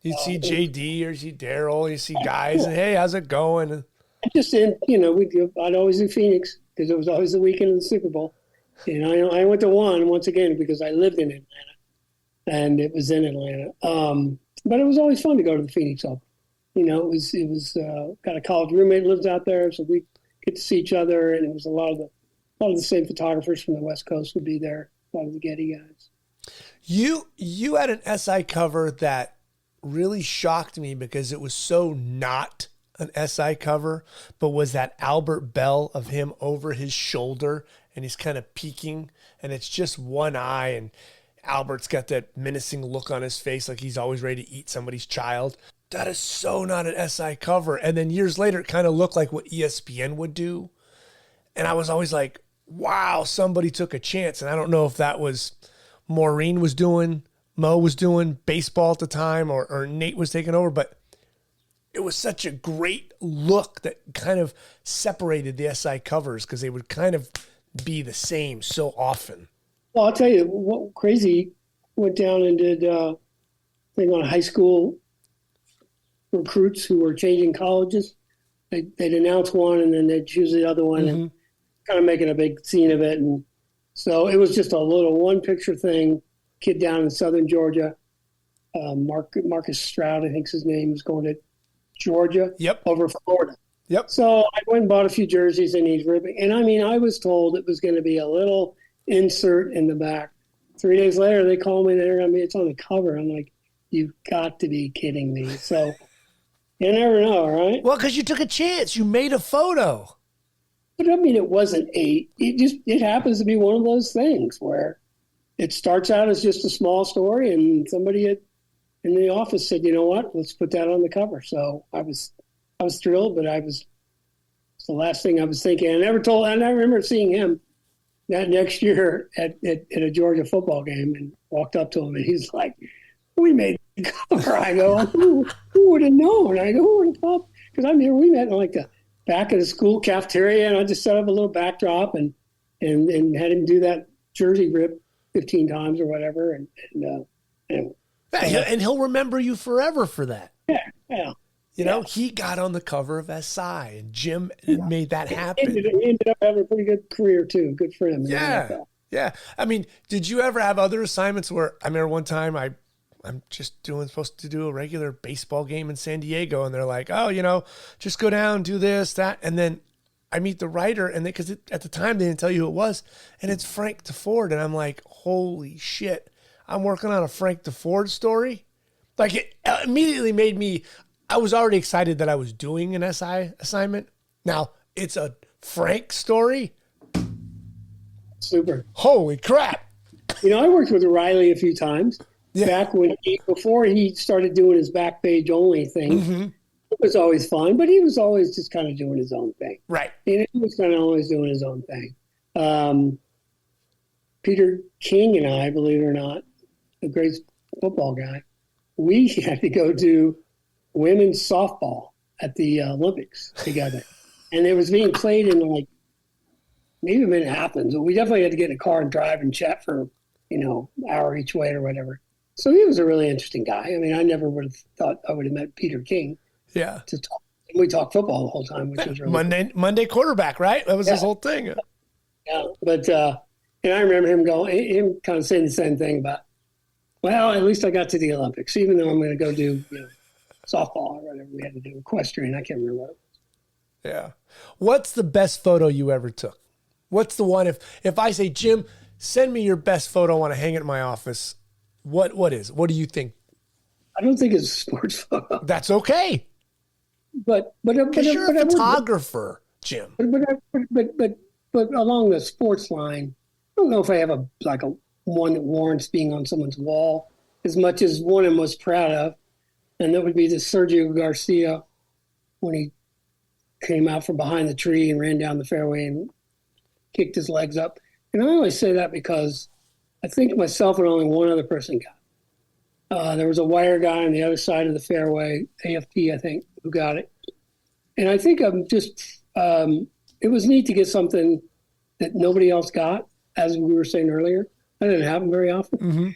S1: You'd see JD or you see Daryl, you see guys, and hey, how's it going? I'd always do Phoenix because it was always the weekend of the Super Bowl. And I went to one once again because I lived in Atlanta, and it was in Atlanta. But it was always fun to go to the Phoenix Open. You know, it was got a college roommate who lives out there, so we get to see each other, and it was a lot of the same photographers from the West Coast would be there, a lot of the Getty guys. You had an SI cover that really shocked me because it was so not an SI cover, but was that Albert Bell of him over his shoulder, and he's kind of peeking, and it's just one eye, and Albert's got that menacing look on his face like he's always ready to eat somebody's child. That is so not an SI cover. And then years later, it kind of looked like what ESPN would do. And I was always like, wow, somebody took a chance. And I don't know if that was Maureen was doing, Mo was doing baseball at the time, or Nate was taking over, but it was such a great look that kind of separated the SI covers because they would kind of be the same so often.
S2: Well, I'll tell you what crazy went down and did a thing on high school recruits who were changing colleges. They'd announce one and then they'd choose the other one and kind of making a big scene of it. And so it was just a little one picture thing. Kid down in southern Georgia, Marcus Stroud, I think's his name, was going to Georgia over Florida.
S1: Yep.
S2: So I went and bought a few jerseys and he's ripping. And I mean, I was told it was going to be a little insert in the back. 3 days later, they call me there. I mean, it's on the cover. I'm like, you've got to be kidding me. So you never know, right?
S1: Well, because you took a chance. You made a photo.
S2: But I mean, it wasn't it happens to be one of those things where it starts out as just a small story and somebody in the office said, you know what, let's put that on the cover. So I was thrilled, but it's the last thing I was thinking. And I remember seeing him that next year at a Georgia football game and walked up to him and he's like, we made the cover. I go, who would have known? I go, who would have thought? Because I'm here, we met in like the back of the school cafeteria and I just set up a little backdrop and had him do that jersey rip 15 times or whatever.
S1: And he'll remember you forever for that.
S2: Yeah.
S1: You know, he got on the cover of SI, and Jim made that happen.
S2: He ended up having a pretty good career, too. Good for him.
S1: Yeah. I mean, did you ever have other assignments where, I remember one time I'm just supposed to do a regular baseball game in San Diego, and they're like, oh, you know, just go down, do this, that. And then I meet the writer, and because at the time they didn't tell you who it was, and it's Frank DeFord. And I'm like, holy shit, I'm working on a Frank DeFord story. Like, it immediately made me, I was already excited that I was doing an SI assignment. Now, it's a Frank story.
S2: Super.
S1: Holy crap.
S2: I worked with Riley a few times back before he started doing his back page only thing.
S1: Mm-hmm.
S2: It was always fun, but he was always just kind of doing his own thing.
S1: Right.
S2: And he was kind of always doing his own thing. Peter King and I, believe it or not, a great football guy, we had to go do women's softball at the Olympics together. And it was being played in like, maybe it didn't happen. So we definitely had to get in a car and drive and chat for, an hour each way or whatever. So he was a really interesting guy. I mean, I never would have thought I would have met Peter King.
S1: Yeah.
S2: To talk. We talked football the whole time, which was really
S1: Monday quarterback, right? That was his whole thing.
S2: Yeah. But, and I remember him kind of saying the same thing about, well, at least I got to the Olympics, even though I'm going to go do softball or whatever we had to do, equestrian. I can't remember what it was.
S1: Yeah. What's the best photo you ever took? What's the one, if I say, Jim, send me your best photo, I want to hang it in my office, what is it? What do you think?
S2: I don't think it's a sports photo.
S1: That's okay.
S2: But
S1: you're a photographer, Jim.
S2: But along the sports line, I don't know if I have a one that warrants being on someone's wall as much as one I'm most proud of, and that would be the Sergio Garcia when he came out from behind the tree and ran down the fairway and kicked his legs up. And I always say that because I think myself and only one other person got it. There was a wire guy on the other side of the fairway, AFT, I think, who got it. And I think it was neat to get something that nobody else got, as we were saying earlier. That didn't happen very often.
S1: Mm-hmm.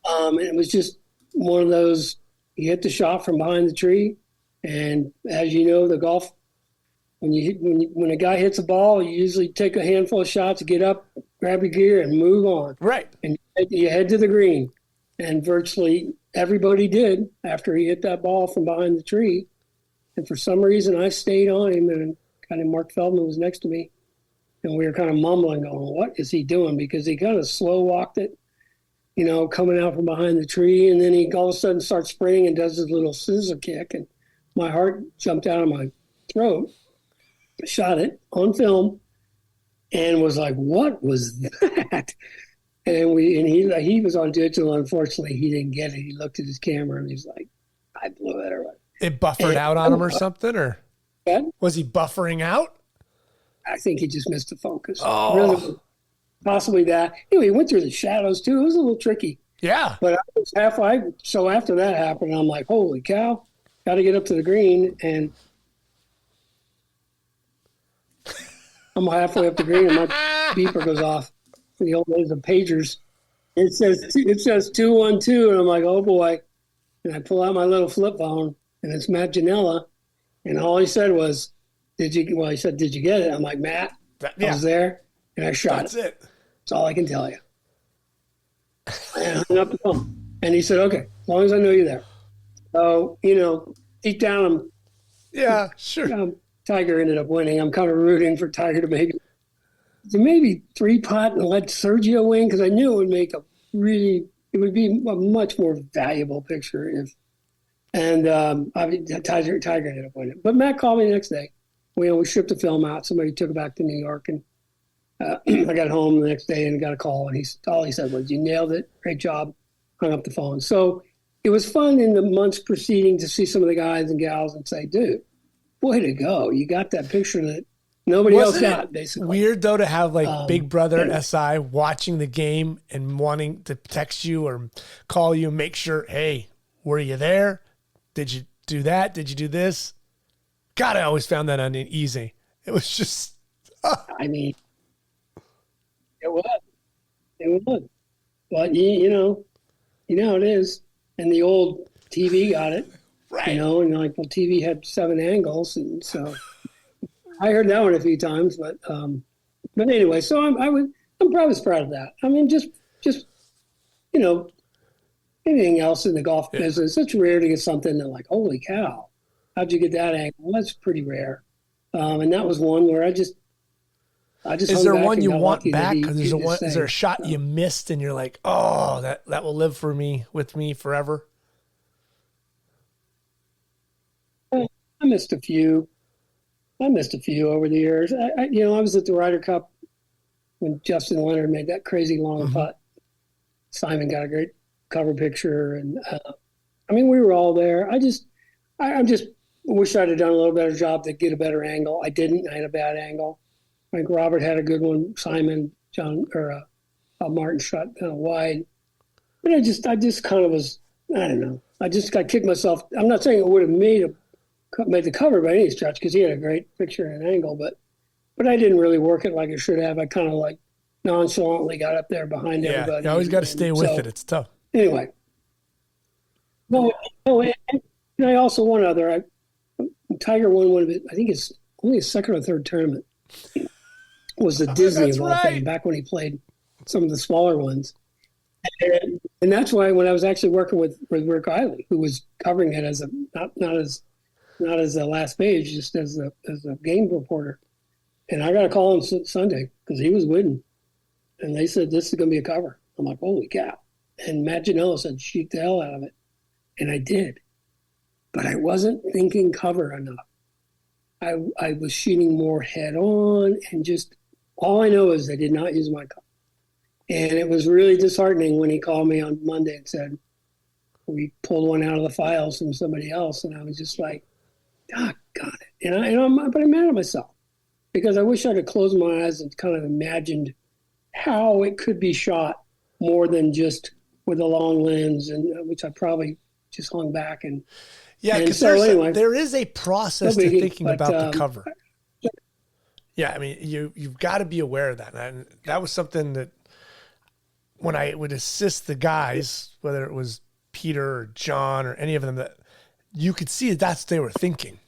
S2: And it was just one of those, you hit the shot from behind the tree. And as you know, the golf, when a guy hits a ball, you usually take a handful of shots, get up, grab your gear, and move on.
S1: Right.
S2: And you head to the green. And virtually everybody did after he hit that ball from behind the tree. And for some reason, I stayed on him, and kind of Mark Feldman was next to me. And we were kind of mumbling, going, what is he doing? Because he kind of slow walked it, coming out from behind the tree. And then he all of a sudden starts sprinting and does his little scissor kick. And my heart jumped out of my throat. Shot it on film and was like, what was that? And he was on digital. Unfortunately, he didn't get it. He looked at his camera and he's like, I blew it or what.
S1: It buffered out on him or something, or was he buffering out?
S2: I think he just missed the focus.
S1: Oh.
S2: Really, possibly that. He went through the shadows too. It was a little tricky.
S1: Yeah.
S2: But I was halfway. So after that happened, I'm like, holy cow, got to get up to the green. And I'm halfway up the green and my beeper goes off. In the old days of pagers. It says 212, and I'm like, oh boy. And I pull out my little flip phone, and it's Matt Janella. And all he said was, he said, did you get it? I'm like, Matt, I was there, and I shot
S1: That's
S2: it. That's all I can tell you. And I hung up the phone. And he said, okay, as long as I know you're there. So, deep down, Tiger ended up winning. I'm kind of rooting for Tiger to maybe three-putt and let Sergio win, because I knew it would be a much more valuable picture if. And Tiger ended up winning. But Matt called me the next day. We shipped the film out. Somebody took it back to New York, and I got home the next day and got a call, and all he said was, "You nailed it. Great job." Hung up the phone. So it was fun in the months preceding to see some of the guys and gals and say, "Dude, way to go! You got that picture that nobody else got." Basically,
S1: weird though to have Big Brother SI watching the game and wanting to text you or call you and make sure, hey, were you there? Did you do that? Did you do this? God, I always found that uneasy. It was just.
S2: I mean, it was. But you know how it is. And the old TV got it,
S1: right?
S2: And TV had 7 angles, and so I heard that one a few times. But anyway, so I'm probably proud of that. I mean, just anything else in the golf business, it's rare to get something that holy cow, how'd you get that angle? That's pretty rare. And that was one where I just.
S1: Is there one you want back? Because is there a shot you missed and you're like, oh, that will live with me forever?
S2: I missed a few over the years. I was at the Ryder Cup when Justin Leonard made that crazy long putt. Simon got a great cover picture, and I mean, we were all there. I just wish I'd have done a little better job to get a better angle. I didn't. I had a bad angle. I think Robert had a good one. Simon, John, or Martin shot wide. But I just kind of was, I don't know. I kicked myself. I'm not saying it would have made the cover by any stretch, because he had a great picture and angle, but I didn't really work it like I should have. I kind of like nonchalantly got up there behind everybody.
S1: You always got to stay with it. It's tough.
S2: Anyway. No, and I also one other. Tiger won one of it. I think it's only his second or third tournament. Was the Disney of all things, back when he played some of the smaller ones. And that's why when I was actually working with Rick Eiley, who was covering it as not as a last page, just as a game reporter, and I got a call on Sunday because he was winning, and they said this is going to be a cover. I'm like, holy cow! And Matt Janela said, shoot the hell out of it, and I did, but I wasn't thinking cover enough. I was shooting more head on, and just all I know is I did not use my cover. And it was really disheartening when he called me on Monday and said, we pulled one out of the files from somebody else. And I was just like, got it. But I'm mad at myself because I wish I could close my eyes and kind of imagined how it could be shot more than just with a long lens, and which I probably just hung back.
S1: Because there is a process to thinking about the cover. Yeah, I mean, you've got to be aware of that. And that was something that when I would assist the guys, whether it was Peter or John or any of them, that you could see that's what they were thinking.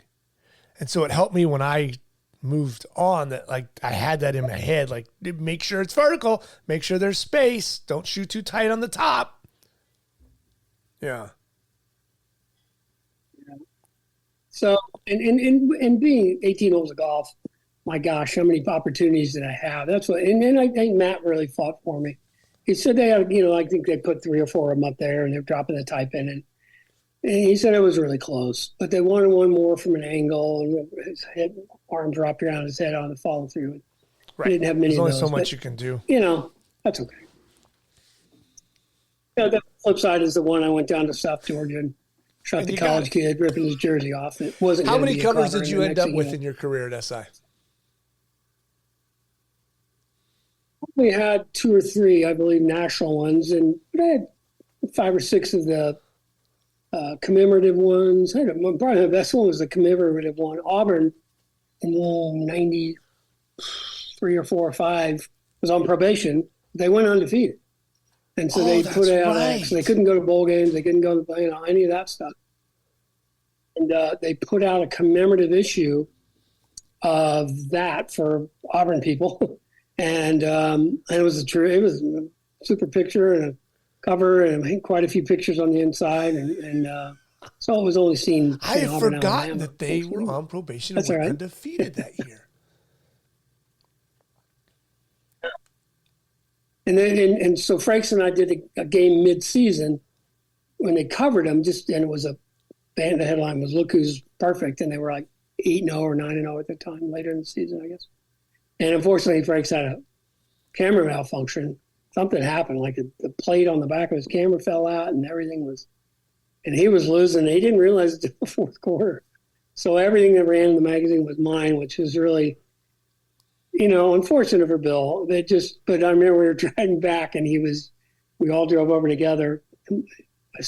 S1: And so it helped me when I moved on, that like I had that in my head, like make sure it's vertical, make sure there's space, don't shoot too tight on the top. Yeah.
S2: So, and being 18 holes of golf, my gosh, how many opportunities did I have? That's what, and I think Matt really fought for me. He said they had, I think they put 3 or 4 of them up there and they're dropping the type in. And he said it was really close, but they wanted one more from an angle, and his arms wrapped around his head on the follow through.
S1: Right.
S2: He didn't have many
S1: There's
S2: of
S1: only
S2: those,
S1: so much you can do.
S2: That's okay. The flip side is the one I went down to South Georgia and shot the college kid ripping his jersey off. It wasn't.
S1: How many covers did you end up with in your career at SI?
S2: We had 2 or 3, I believe, national ones, and I had 5 or 6 of the commemorative ones. Probably the best one was the commemorative one. Auburn in 93 or 4 or 5 was on probation. They went undefeated, and so they put out. So they couldn't go to bowl games. They couldn't go to any of that stuff. And they put out a commemorative issue of that for Auburn people. And it was a super picture and a cover, and I think quite a few pictures on the inside, and so it was only seen.
S1: I had forgotten that they were on probation and were undefeated that year.
S2: And so Franks and I did a game mid-season when they covered them. And it was a band. The headline was "Look Who's Perfect," and they were like 8-0 or 9-0 at the time, later in the season, I guess. And unfortunately, Franks had a camera malfunction. Something happened, like the plate on the back of his camera fell out, and everything was. And he was losing. He didn't realize it until the fourth quarter. So everything that ran in the magazine was mine, which was really, unfortunate for Bill. But I remember we were driving back, and we all drove over together. We had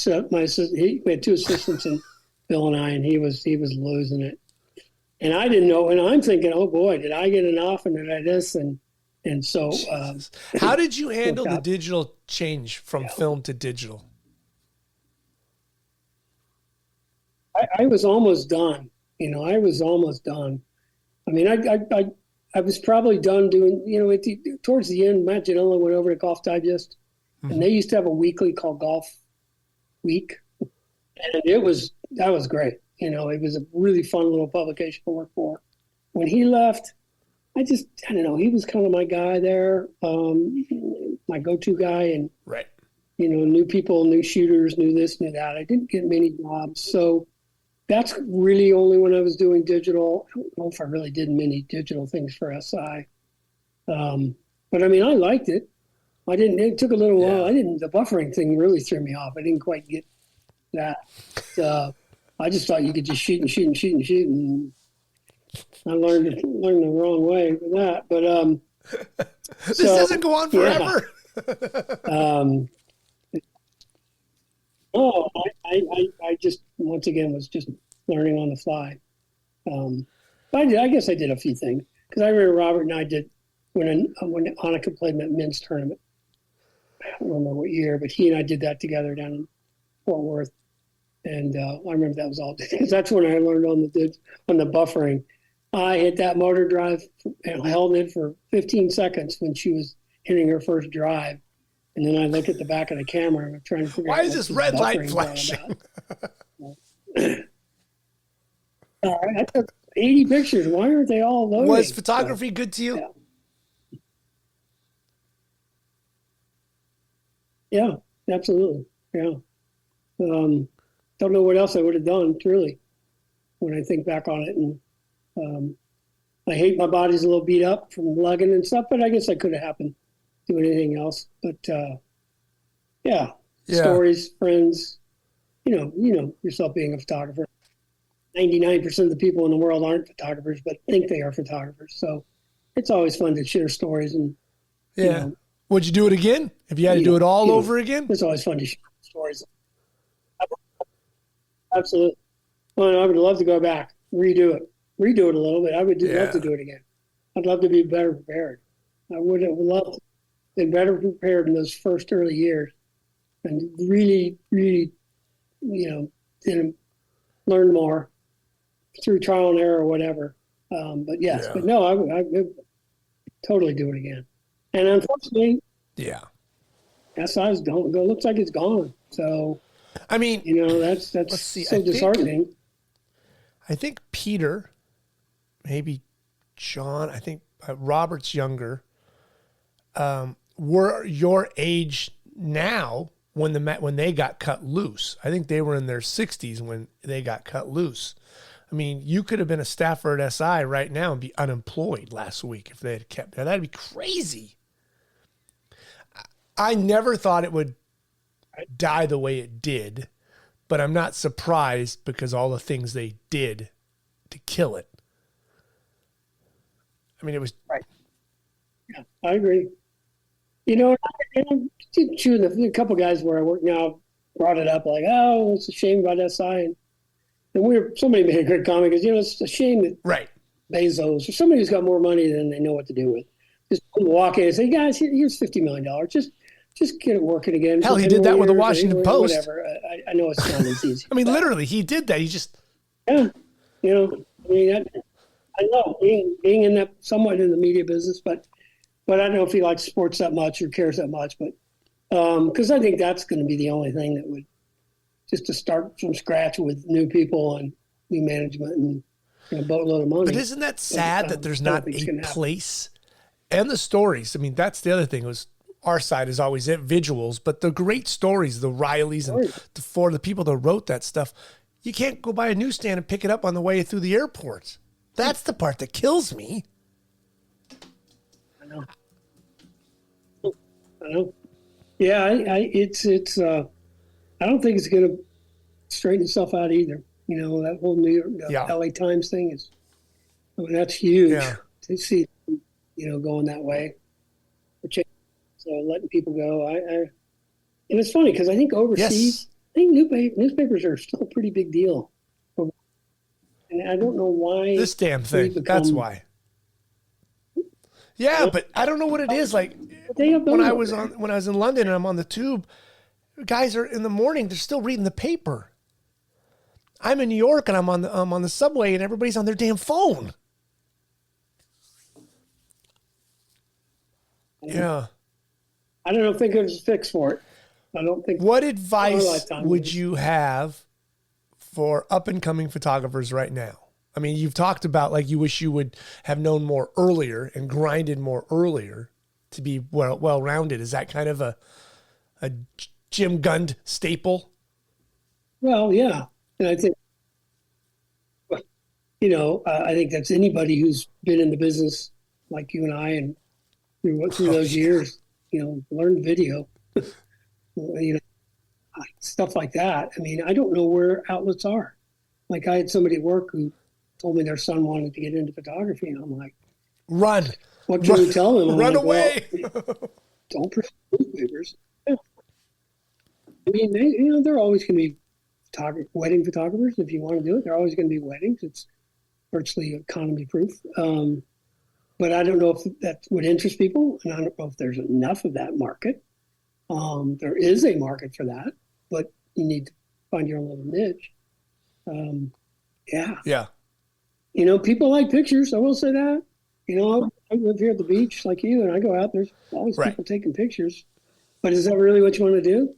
S2: 2 assistants, and Bill and I, and he was losing it. And I didn't know, and I'm thinking, oh boy, did I get enough, and did I this, and so.
S1: How did you handle the digital change from film to digital?
S2: I was almost done. I was almost done. I mean, I was probably done doing. Towards the end, Matt Janela went over to Golf Digest, and they used to have a weekly called Golf Week, and that was great. It was a really fun little publication to work for. When he left, I don't know, he was kind of my guy there, my go-to guy, and
S1: right.
S2: New people, new shooters, new this, new that. I didn't get many jobs, so that's really only when I was doing digital. I don't know if I really did many digital things for SI, but I mean, I liked it. I didn't. It took a little while.
S1: Yeah.
S2: I didn't. The buffering thing really threw me off. I didn't quite get that. I just thought you could just shoot and shoot and shoot and shoot, and I learned the wrong way with that. But
S1: this doesn't go on forever.
S2: Oh, I just once again was just learning on the fly. I guess I did a few things because I remember Robert and I did when Annika played in that men's tournament. I don't remember what year, but he and I did that together down in Fort Worth, and I remember that was all because that's when I learned on the buffering. I hit that motor drive and held it for 15 seconds when she was hitting her first drive. And then I look at the back of the camera and I'm trying to figure out
S1: why is this red light flashing?
S2: I took 80 pictures. Why aren't they all loading?
S1: Was photography good to you?
S2: Yeah, absolutely. Yeah. Don't know what else I would have done, truly, when I think back on it. And I hate my body's a little beat up from lugging and stuff, but I guess I could have happened doing anything else. But yeah, stories, friends, you know yourself being a photographer. 99% of the people in the world aren't photographers, but think they are photographers. So it's always fun to share stories. And
S1: would you do it again if you had to do it all over again?
S2: It's always fun to share stories. Absolutely. Well, I would love to go back, redo it a little bit. I would love to do it again. I'd love to be better prepared. I would have loved to be better prepared in those first early years and really, really, learn more through trial and error or whatever. But no, I would totally do it again. And unfortunately, SI's gone. It looks like it's gone. So,
S1: I mean,
S2: that's so disheartening.
S1: I think Peter, maybe John, I think Robert's younger, were your age now when they got cut loose. I think they were in their 60s when they got cut loose. I mean, you could have been a staffer at SI right now and be unemployed last week if they had kept that. That'd be crazy. I never thought it would die the way it did, but I'm not surprised because all the things they did to kill it. I mean, it was
S2: right. Yeah, I agree. A couple guys where I work now brought it up like, oh, it's a shame about SI. And somebody made a great comment because, it's a shame that Bezos or somebody who's got more money than they know what to do with. Just walk in and say, guys, here's $50 million. Just get it working again.
S1: Hell, he did that with the Washington Post.
S2: Whatever. I know it's not as easy.
S1: I mean, literally, he did that. He just...
S2: Yeah. I know being in that somewhat in the media business, but I don't know if he likes sports that much or cares that much. But because I think that's going to be the only thing that would just to start from scratch with new people and new management and a boatload of money.
S1: But isn't that sad that there's not a place and the stories? I mean, that's the other thing was our side is always at visuals, but the great stories, the Rileys and for the people that wrote that stuff, you can't go by a newsstand and pick it up on the way through the airport. That's the part that kills me.
S2: I know. Yeah, it's I don't think it's going to straighten itself out either. That whole New York, LA Times thing that's huge to see, going that way. So letting people go. And it's funny because I think overseas, I think newspapers are still a pretty big deal. And I don't know why.
S1: This damn thing. That's why. Yeah, but I don't know what it is. Like when I was in London and I'm on the tube, guys are in the morning. They're still reading the paper. I'm in New York and I'm on the subway and everybody's on their damn phone. Yeah.
S2: I don't think there's a fix for it. I don't think.
S1: What advice would you have for up and coming photographers right now? I mean, you've talked about like you wish you would have known more earlier and grinded more earlier to be well-rounded. Is that kind of a Jim Gund staple? Well, yeah. And I think, I think that's anybody who's been in the business like you and I and through those years.
S2: learn video, stuff like that. I mean, I don't know where outlets are. Like I had somebody at work who told me their son wanted to get into photography, and I'm like,
S1: run.
S2: What can you tell them? I'm
S1: Run
S2: like,
S1: away.
S2: Well, don't pursue newspapers. Yeah. I mean, they're always going to be wedding photographers. If you want to do it, they're always going to be weddings. It's virtually economy proof. But I don't know if that would interest people, and I don't know if there's enough of that market. There is a market for that, but you need to find your own little niche.
S1: Yeah.
S2: People like pictures. I will say that. I live here at the beach like you, and I go out. There's always people taking pictures. But is that really what you want to do?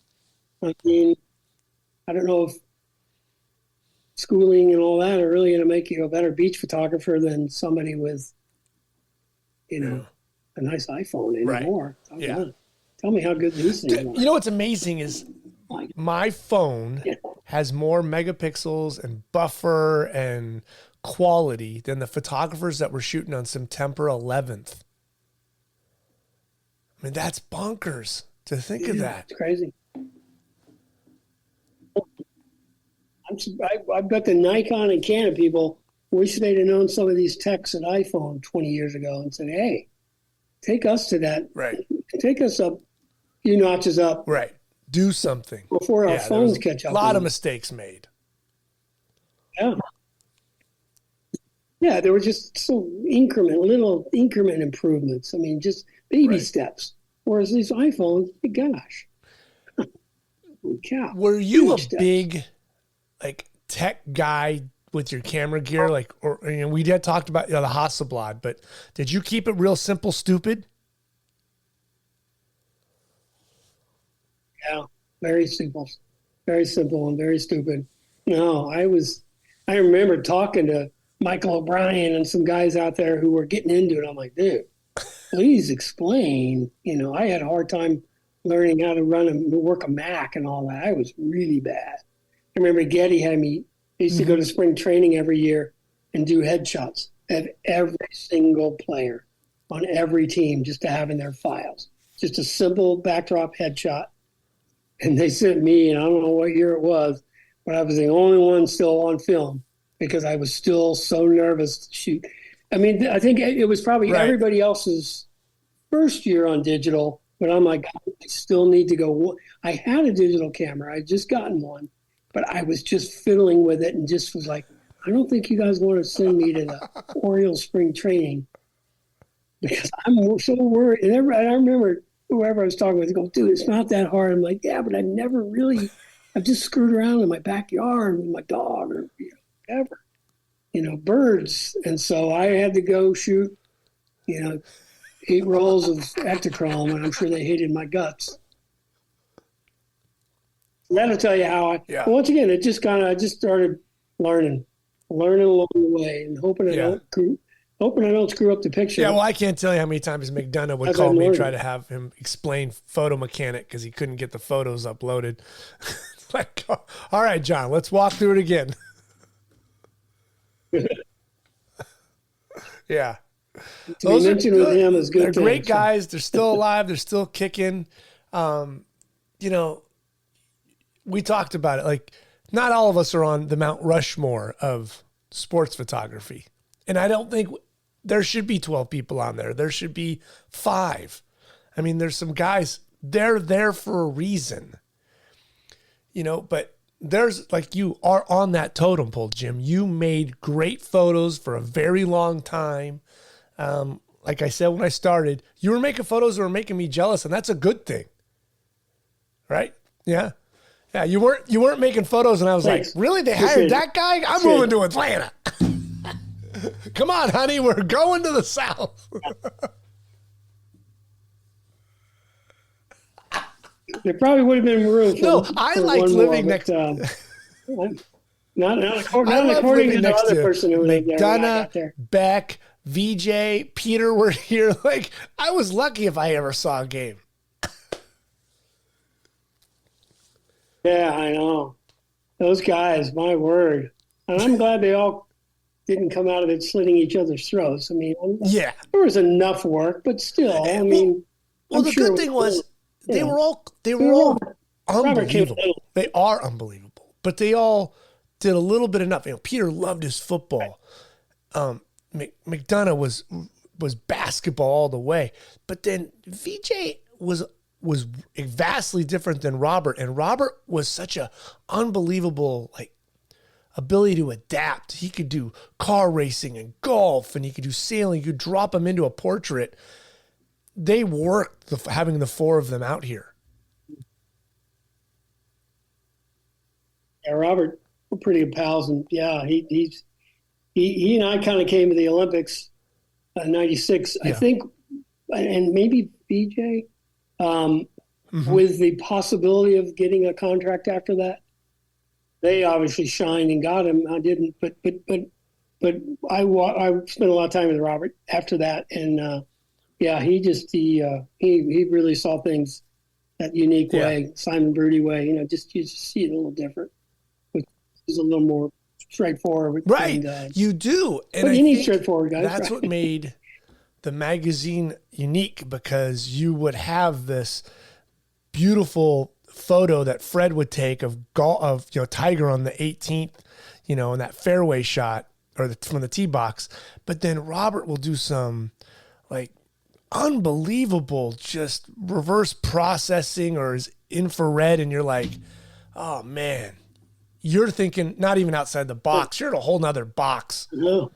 S2: I mean, I don't know if schooling and all that are really going to make you a better beach photographer than somebody with, a nice iPhone anymore.
S1: Yeah.
S2: Tell me how good these things are.
S1: You know what's amazing is my phone has more megapixels and buffer and quality than the photographers that were shooting on September 11th. I mean, that's bonkers to think of that.
S2: It's crazy. I bet the Nikon and Canon people wish they'd have known some of these techs at iPhone 20 years ago and said, hey, take us to that.
S1: Right.
S2: Take us up, few notches up.
S1: Right. Do something.
S2: Before our phones catch up.
S1: A lot of mistakes made.
S2: Yeah. Yeah, there were just little increment improvements. I mean, just baby steps. Whereas these iPhones, gosh.
S1: Were you a big tech guy with your camera gear? We had talked about the Hasselblad, but did you keep it real simple, stupid?
S2: Yeah, very simple and very stupid. No, I remember talking to Michael O'Brien and some guys out there who were getting into it. I'm like, dude, please explain. I had a hard time learning how to work a Mac and all that. I was really bad. I remember Getty had me. I used to go to spring training every year and do headshots of every single player on every team just to have in their files. Just a simple backdrop headshot. And they sent me, and I don't know what year it was, but I was the only one still on film because I was still so nervous to shoot. I mean, I think it was probably everybody else's first year on digital, but I'm like, I still need to go. I had a digital camera. I had just gotten one, but I was just fiddling with it and just was like, I don't think you guys want to send me to the Orioles spring training because I'm so worried. And I remember whoever I was talking with go, dude, it's not that hard. I'm like, yeah, but I've just screwed around in my backyard with my dog or whatever, birds. And so I had to go shoot, 8 rolls of Ektachrome, and I'm sure they hated my guts. That'll tell you how once again, I just started learning along the way and hoping I don't screw up the picture.
S1: Yeah, well, I can't tell you how many times McDonough would call me and try to have him explain photo mechanic because he couldn't get the photos uploaded. It's like, all right, John, let's walk through it again. Yeah.
S2: Those are good. With him is good.
S1: They're great guys. They're still alive. They're still kicking. We talked about it. Not all of us are on the Mount Rushmore of sports photography. And I don't think there should be 12 people on there. There should be 5. I mean, there's some guys, they're there for a reason. But there's you are on that totem pole, Jim. You made great photos for a very long time. Like I said when I started, you were making photos that were making me jealous, and that's a good thing. Right? Yeah. Yeah, you weren't making photos, and I was like, really? They hired that guy? I'm moving to Atlanta. Come on, honey, we're going to the South.
S2: There probably would have been room for
S1: I liked living next
S2: not according to the other person who lived there.
S1: McDonough, Beck, VJ, Peter were here. I was lucky if I ever saw a game.
S2: Yeah, I know. Those guys, my word. And I'm glad they all didn't come out of it slitting each other's throats. I mean, there was enough work, but still,
S1: Well, the good thing was they were all unbelievable. They are unbelievable, but they all did a little bit enough. Peter loved his football. McDonough was basketball all the way, but then VJ was vastly different than Robert, and Robert was such a unbelievable ability to adapt. He could do car racing and golf, and he could do sailing. You could drop him into a portrait. They worked having the four of them out here.
S2: Yeah, Robert, we're pretty good pals, and yeah, he and I kind of came to the Olympics in '96, I think, and maybe BJ, with the possibility of getting a contract after that. They obviously shined and got him. I didn't, but I spent a lot of time with Robert after that, and he really saw things that unique way, Simon Brody way. You just see it a little different, which is a little more straightforward.
S1: Right, you do, and
S2: but you need straightforward guys.
S1: That's what made the magazine unique, because you would have this beautiful photo that Fred would take of Tiger on the 18th, in that fairway shot from the tee box. But then Robert will do some unbelievable just reverse processing or his infrared, and you're like, oh man, you're thinking not even outside the box. You're in a whole nother box.
S2: No.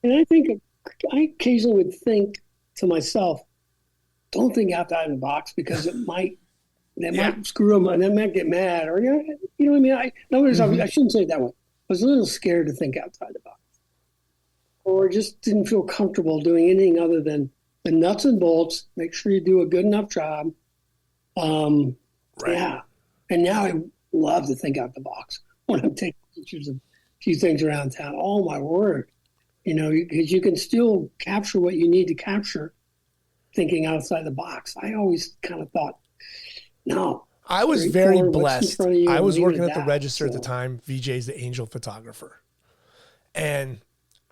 S2: And I think I occasionally would think to myself, don't think outside the box, because it might screw them and they might get mad, or you know what I mean. I shouldn't say it that way. I was a little scared to think outside the box, or just didn't feel comfortable doing anything other than the nuts and bolts. Make sure you do a good enough job. Yeah, and now I love to think out the box when I'm taking pictures of a few things around town. Oh my word, because you can still capture what you need to capture. Thinking outside the box. I always kind of thought, no.
S1: I was very blessed. I was working at the Register at the time. VJ's the angel photographer. And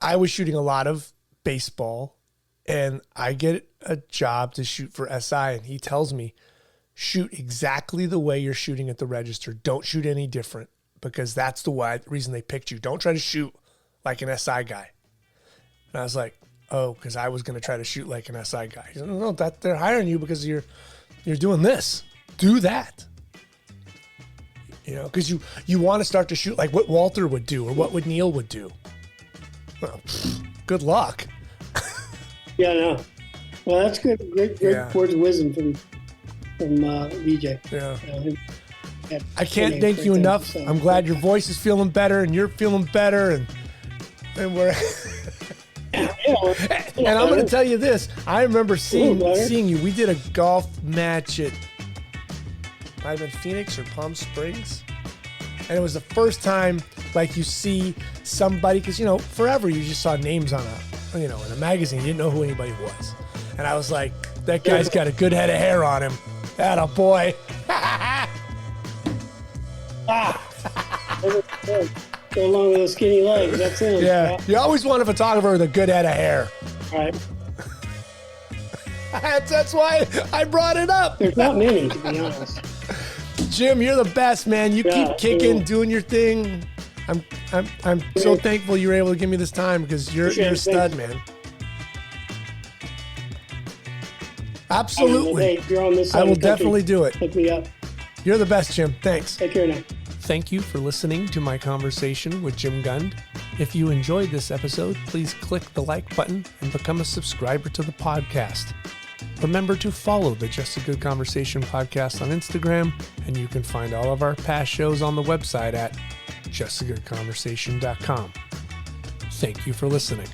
S1: I was shooting a lot of baseball, and I get a job to shoot for SI, and he tells me, shoot exactly the way you're shooting at the Register. Don't shoot any different, because that's the reason they picked you. Don't try to shoot like an SI guy. And I was like, oh, because I was going to try to shoot like an SI guy. He said, no, that they're hiring you because you're doing this. Do that. Because you want to start to shoot like what Walter would do or what Neil would do. Well, good luck.
S2: Yeah, no. Well, that's good. Great words of wisdom from VJ.
S1: Yeah. I can't thank you enough. I'm glad your voice is feeling better and you're feeling better, and we're. And I'm going to tell you this. I remember seeing you. We did a golf match at either Phoenix or Palm Springs. And it was the first time you see somebody, because, forever you just saw names on in a magazine. You didn't know who anybody was. And I was like, that guy's got a good head of hair on him. Atta boy.
S2: Go along with those skinny legs. That's him.
S1: Yeah. You always want a photographer with a good head of hair.
S2: Right.
S1: That's why I brought it up.
S2: There's not many, to be honest.
S1: Jim, you're the best, man. You keep kicking, doing your thing. I'm so thankful you were able to give me this time, because you're a stud, man. Absolutely.
S2: Hey, you're on this side
S1: I will definitely do it.
S2: Hook me up.
S1: You're the best, Jim. Thanks.
S2: Take care now.
S1: Thank you for listening to my conversation with Jim Gund. If you enjoyed this episode, please click the like button and become a subscriber to the podcast. Remember to follow the Just a Good Conversation podcast on Instagram, and you can find all of our past shows on the website at justagoodconversation.com. Thank you for listening.